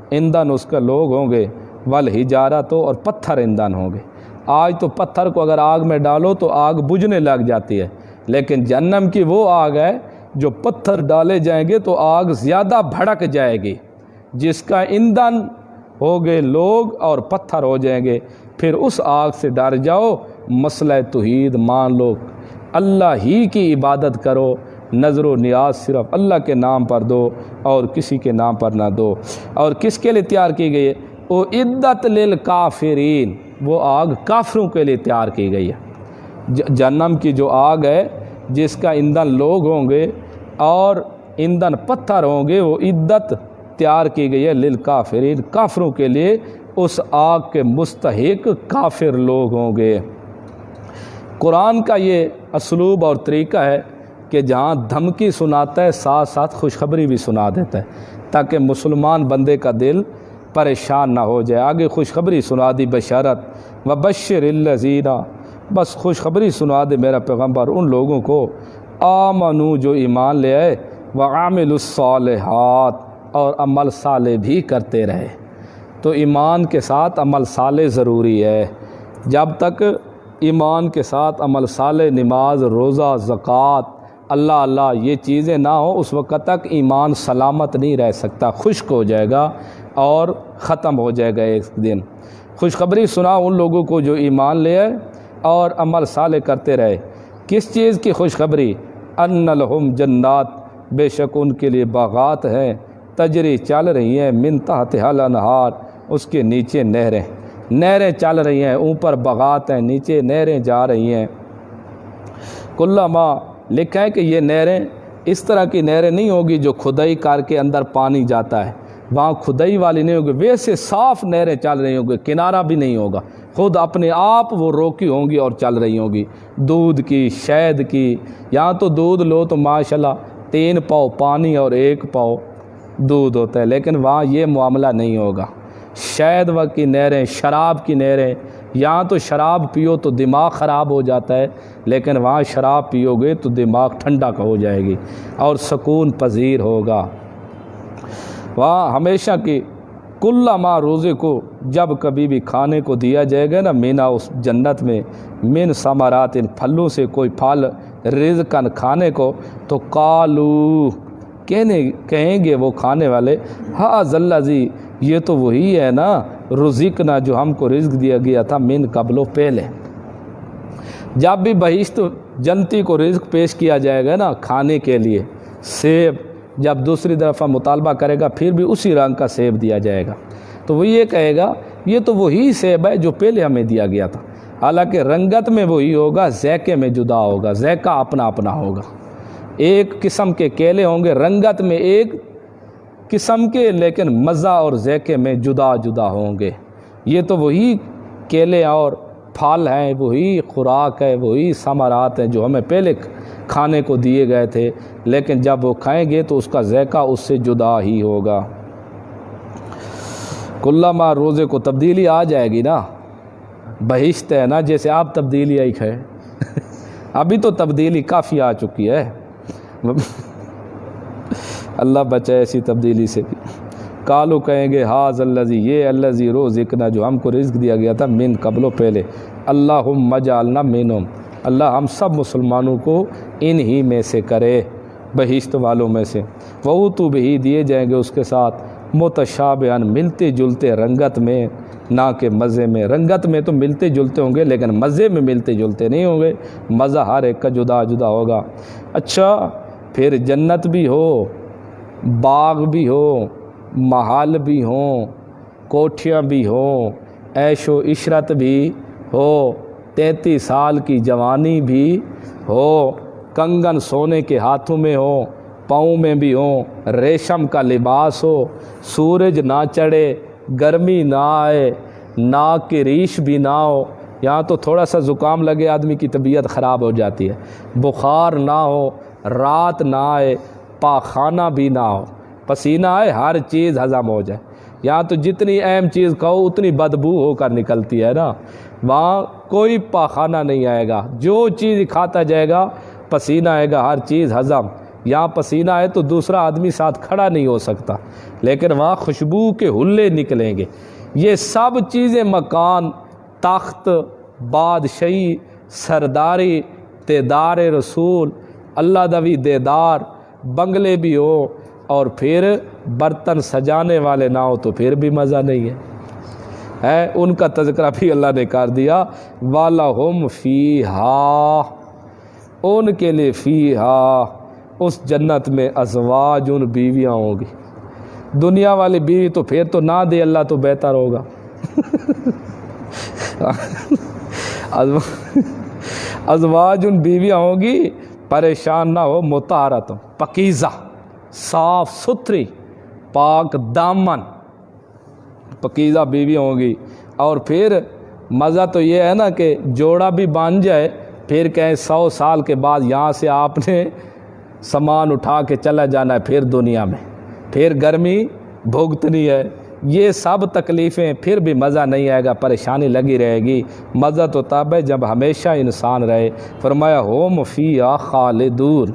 ایندھن اس کا لوگ ہوں گے، والحجارۃ، اور پتھر ایندھن ہوں گے۔ آج تو پتھر کو اگر آگ میں ڈالو تو آگ بجھنے لگ جاتی ہے، لیکن جہنم کی وہ آگ ہے جو پتھر ڈالے جائیں گے تو آگ زیادہ بھڑک جائے گی، جس کا ایندھن ہوگے لوگ اور پتھر ہو جائیں گے۔ پھر اس آگ سے ڈر جاؤ، مسئلہ توحید مان لو، اللہ ہی کی عبادت کرو، نظر و نیاز صرف اللہ کے نام پر دو اور کسی کے نام پر نہ دو۔ اور کس کے لیے تیار کی گئی ہے؟ اعدت للکافرین، وہ آگ کافروں کے لیے تیار کی گئی ہے۔ جہنم کی جو آگ ہے جس کا ایندھن لوگ ہوں گے اور ایندھن پتھر ہوں گے، وہ عدت تیار کی گئی ہے للکافرین، کافروں کے لیے۔ اس آگ کے مستحق کافر لوگ ہوں گے۔ قرآن کا یہ اسلوب اور طریقہ ہے کہ جہاں دھمکی سناتا ہے ساتھ ساتھ خوشخبری بھی سنا دیتا ہے، تاکہ مسلمان بندے کا دل پریشان نہ ہو جائے۔ آگے خوشخبری سنا دی، بشارت، وبشر الذین، بس خوشخبری سنا دے میرا پیغمبر ان لوگوں کو، آمنو، جو ایمان لے آئے، وعاملوا الصالحات، اور عمل صالح بھی کرتے رہے۔ تو ایمان کے ساتھ عمل صالح ضروری ہے۔ جب تک ایمان کے ساتھ عمل صالح، نماز، روزہ، زکوٰۃ، اللہ اللہ یہ چیزیں نہ ہوں، اس وقت تک ایمان سلامت نہیں رہ سکتا، خشک ہو جائے گا اور ختم ہو جائے گا ایک دن۔ خوشخبری سنا ان لوگوں کو جو ایمان لے آئے اور عمل صالح کرتے رہے۔ کس چیز کی خوشخبری؟ ان لہم جنات، بے شک ان کے لیے باغات ہیں، تجری چل رہی ہیں، من تحتہا الانہار، اس کے نیچے نہریں، نہریں چل رہی ہیں، اوپر باغات ہیں، نیچے نہریں جا رہی ہیں۔ کلما، لکھا ہے کہ یہ نہریں اس طرح کی نہریں نہیں ہوگی جو کھدائی کر کے اندر پانی جاتا ہے، وہاں کھدائی والی نہیں ہوگی، ویسے صاف نہریں چل رہی ہوں گی، کنارہ بھی نہیں ہوگا، خود اپنے آپ وہ روکی ہوں گی اور چل رہی ہوں گی۔ دودھ کی، شہد کی، یہاں تو دودھ لو تو ماشاءاللہ 3 پاؤ پانی اور 1 پاؤ دودھ ہوتا ہے، لیکن وہاں یہ معاملہ نہیں ہوگا۔ شہد کی نہریں، شراب کی نہریں، یہاں تو شراب پیو تو دماغ خراب ہو جاتا ہے، لیکن وہاں شراب پیو گے تو دماغ ٹھنڈا ہو جائے گی اور سکون پذیر ہوگا۔ وہاں ہمیشہ کی کلما، روزے کو جب کبھی بھی کھانے کو دیا جائے گا نا، مینا اس جنت میں، من ثمرات، ان پھلوں سے کوئی پھل، رزقاً کھانے کو، تو قالو، کہیں گے وہ کھانے والے، ھذا الذی، یہ تو وہی ہے نا، رزقنا، جو ہم کو رزق دیا گیا تھا، من قبل، پہلے۔ جب بھی بہشت جنتی کو رزق پیش کیا جائے گا نا کھانے کے لیے، سیب، جب دوسری دفعہ مطالبہ کرے گا پھر بھی اسی رنگ کا سیب دیا جائے گا، تو وہ یہ کہے گا یہ تو وہی سیب ہے جو پہلے ہمیں دیا گیا تھا، حالانکہ رنگت میں وہی ہوگا، ذائقے میں جدا ہوگا، ذائقہ اپنا اپنا ہوگا۔ ایک قسم کے کیلے ہوں گے، رنگت میں ایک قسم کے، لیکن مزہ اور ذائقے میں جدا جدا ہوں گے۔ یہ تو وہی کیلے اور پھل ہیں، وہی خوراک ہے، وہی ثمرات ہیں جو ہمیں پہلے کھانے کو دیے گئے تھے، لیکن جب وہ کھائیں گے تو اس کا ذائقہ اس سے جدا ہی ہوگا۔ کلما روزے کو تبدیلی آ جائے گی نا، بہشت ہے نا، جیسے آپ تبدیلی آئی کھائے ابھی تو تبدیلی کافی آ چکی ہے، اللہ بچائے ایسی تبدیلی سے بھی۔ کالو کہیں گے ہاذ الذی، یہ الذی رزقنا، جو ہم کو رزق دیا گیا تھا، من قبل، پہلے، اللہم اجعلنا منہم، اللہ ہم سب مسلمانوں کو انہی میں سے کرے، بہشت والوں میں سے۔ وَأُوتُوا بِهِ، دیے جائیں گے اس کے ساتھ، متشابہاً، ملتے جلتے رنگت میں، نہ کہ مزے میں۔ رنگت میں تو ملتے جلتے ہوں گے، لیکن مزے میں ملتے جلتے نہیں ہوں گے، مزہ ہر ایک کا جدا جدا ہوگا۔ اچھا، پھر جنت بھی ہو، باغ بھی ہو، محل بھی ہوں، کوٹھیاں بھی ہوں، عیش و عشرت بھی ہو، 33 سال کی جوانی بھی ہو، کنگن سونے کے ہاتھوں میں ہو، پاؤں میں بھی ہوں، ریشم کا لباس ہو، سورج نہ چڑھے، گرمی نہ آئے، ناک کی ریش بھی نہ ہو، یہاں تو تھوڑا سا زکام لگے آدمی کی طبیعت خراب ہو جاتی ہے، بخار نہ ہو، رات نہ آئے، پاخانہ بھی نہ ہو، پسینہ آئے، ہر چیز ہضم ہو جائے۔ یہاں تو جتنی اہم چیز کھاؤ اتنی بدبو ہو کر نکلتی ہے نا، وہاں کوئی پاخانہ نہیں آئے گا، جو چیز کھاتا جائے گا پسینہ آئے گا، ہر چیز ہضم۔ یہاں پسینہ آئے تو دوسرا آدمی ساتھ کھڑا نہیں ہو سکتا، لیکن وہاں خوشبو کے حلے نکلیں گے۔ یہ سب چیزیں، مکان، تخت، بادشاہی، سرداری، دیدار رسول، اللہ دوی دیدار، بنگلے بھی ہو، اور پھر برتن سجانے والے نہ ہو تو پھر بھی مزہ نہیں ہے، ان کا تذکرہ بھی اللہ نے کر دیا۔ وَلَهُمْ فِيهَا، ان کے لیے فیہا، اس جنت میں، ازواج، ان بیویاں ہوں گی۔ دنیا والی بیوی تو پھر تو نہ دے اللہ تو بہتر ہوگا ازواج، ان بیویاں ہوں گی، پریشان نہ ہو، مطہرۃ، پاکیزہ، صاف ستھری، پاک دامن، پاکیزہ بیویاں ہوں گی۔ اور پھر مزہ تو یہ ہے نا کہ جوڑا بھی بن جائے، پھر کہیں 100 سال کے بعد یہاں سے آپ نے سامان اٹھا کے چلا جانا ہے پھر دنیا میں، پھر گرمی بھگتنی ہے، یہ سب تکلیفیں، پھر بھی مزہ نہیں آئے گا، پریشانی لگی رہے گی۔ مزہ تو تب ہے جب ہمیشہ انسان رہے۔ فرمایا ہوم فیہا خالدون،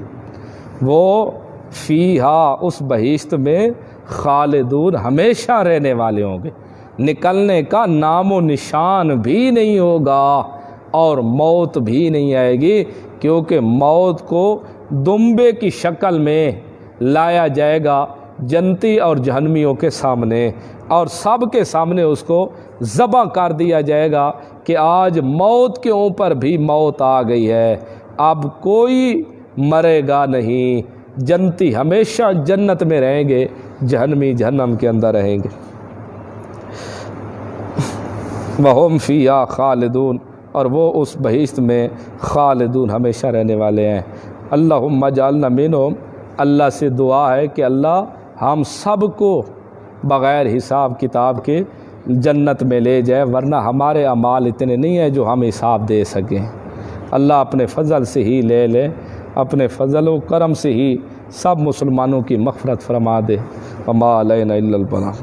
وہ فیہا، اس بہشت میں، خالدون، ہمیشہ رہنے والے ہوں گے، نکلنے کا نام و نشان بھی نہیں ہوگا، اور موت بھی نہیں آئے گی، کیونکہ موت کو دمبے کی شکل میں لایا جائے گا جنتی اور جہنمیوں کے سامنے، اور سب کے سامنے اس کو ذبح کر دیا جائے گا کہ آج موت کے اوپر بھی موت آ گئی ہے، اب کوئی مرے گا نہیں، جنتی ہمیشہ جنت میں رہیں گے، جہنمی جہنم کے اندر رہیں گے۔ وَهُمْ فِيهَا خَالِدُونَ، اور وہ اس بہشت میں خالدون، ہمیشہ رہنے والے ہیں۔ اللہم اجعلنا منہم، اللہ سے دعا ہے کہ اللہ ہم سب کو بغیر حساب کتاب کے جنت میں لے جائے، ورنہ ہمارے اعمال اتنے نہیں ہیں جو ہم حساب دے سکیں۔ اللہ اپنے فضل سے ہی لے لے، اپنے فضل و کرم سے ہی سب مسلمانوں کی مغفرت فرما دے۔ وما علینا الا البلاغ۔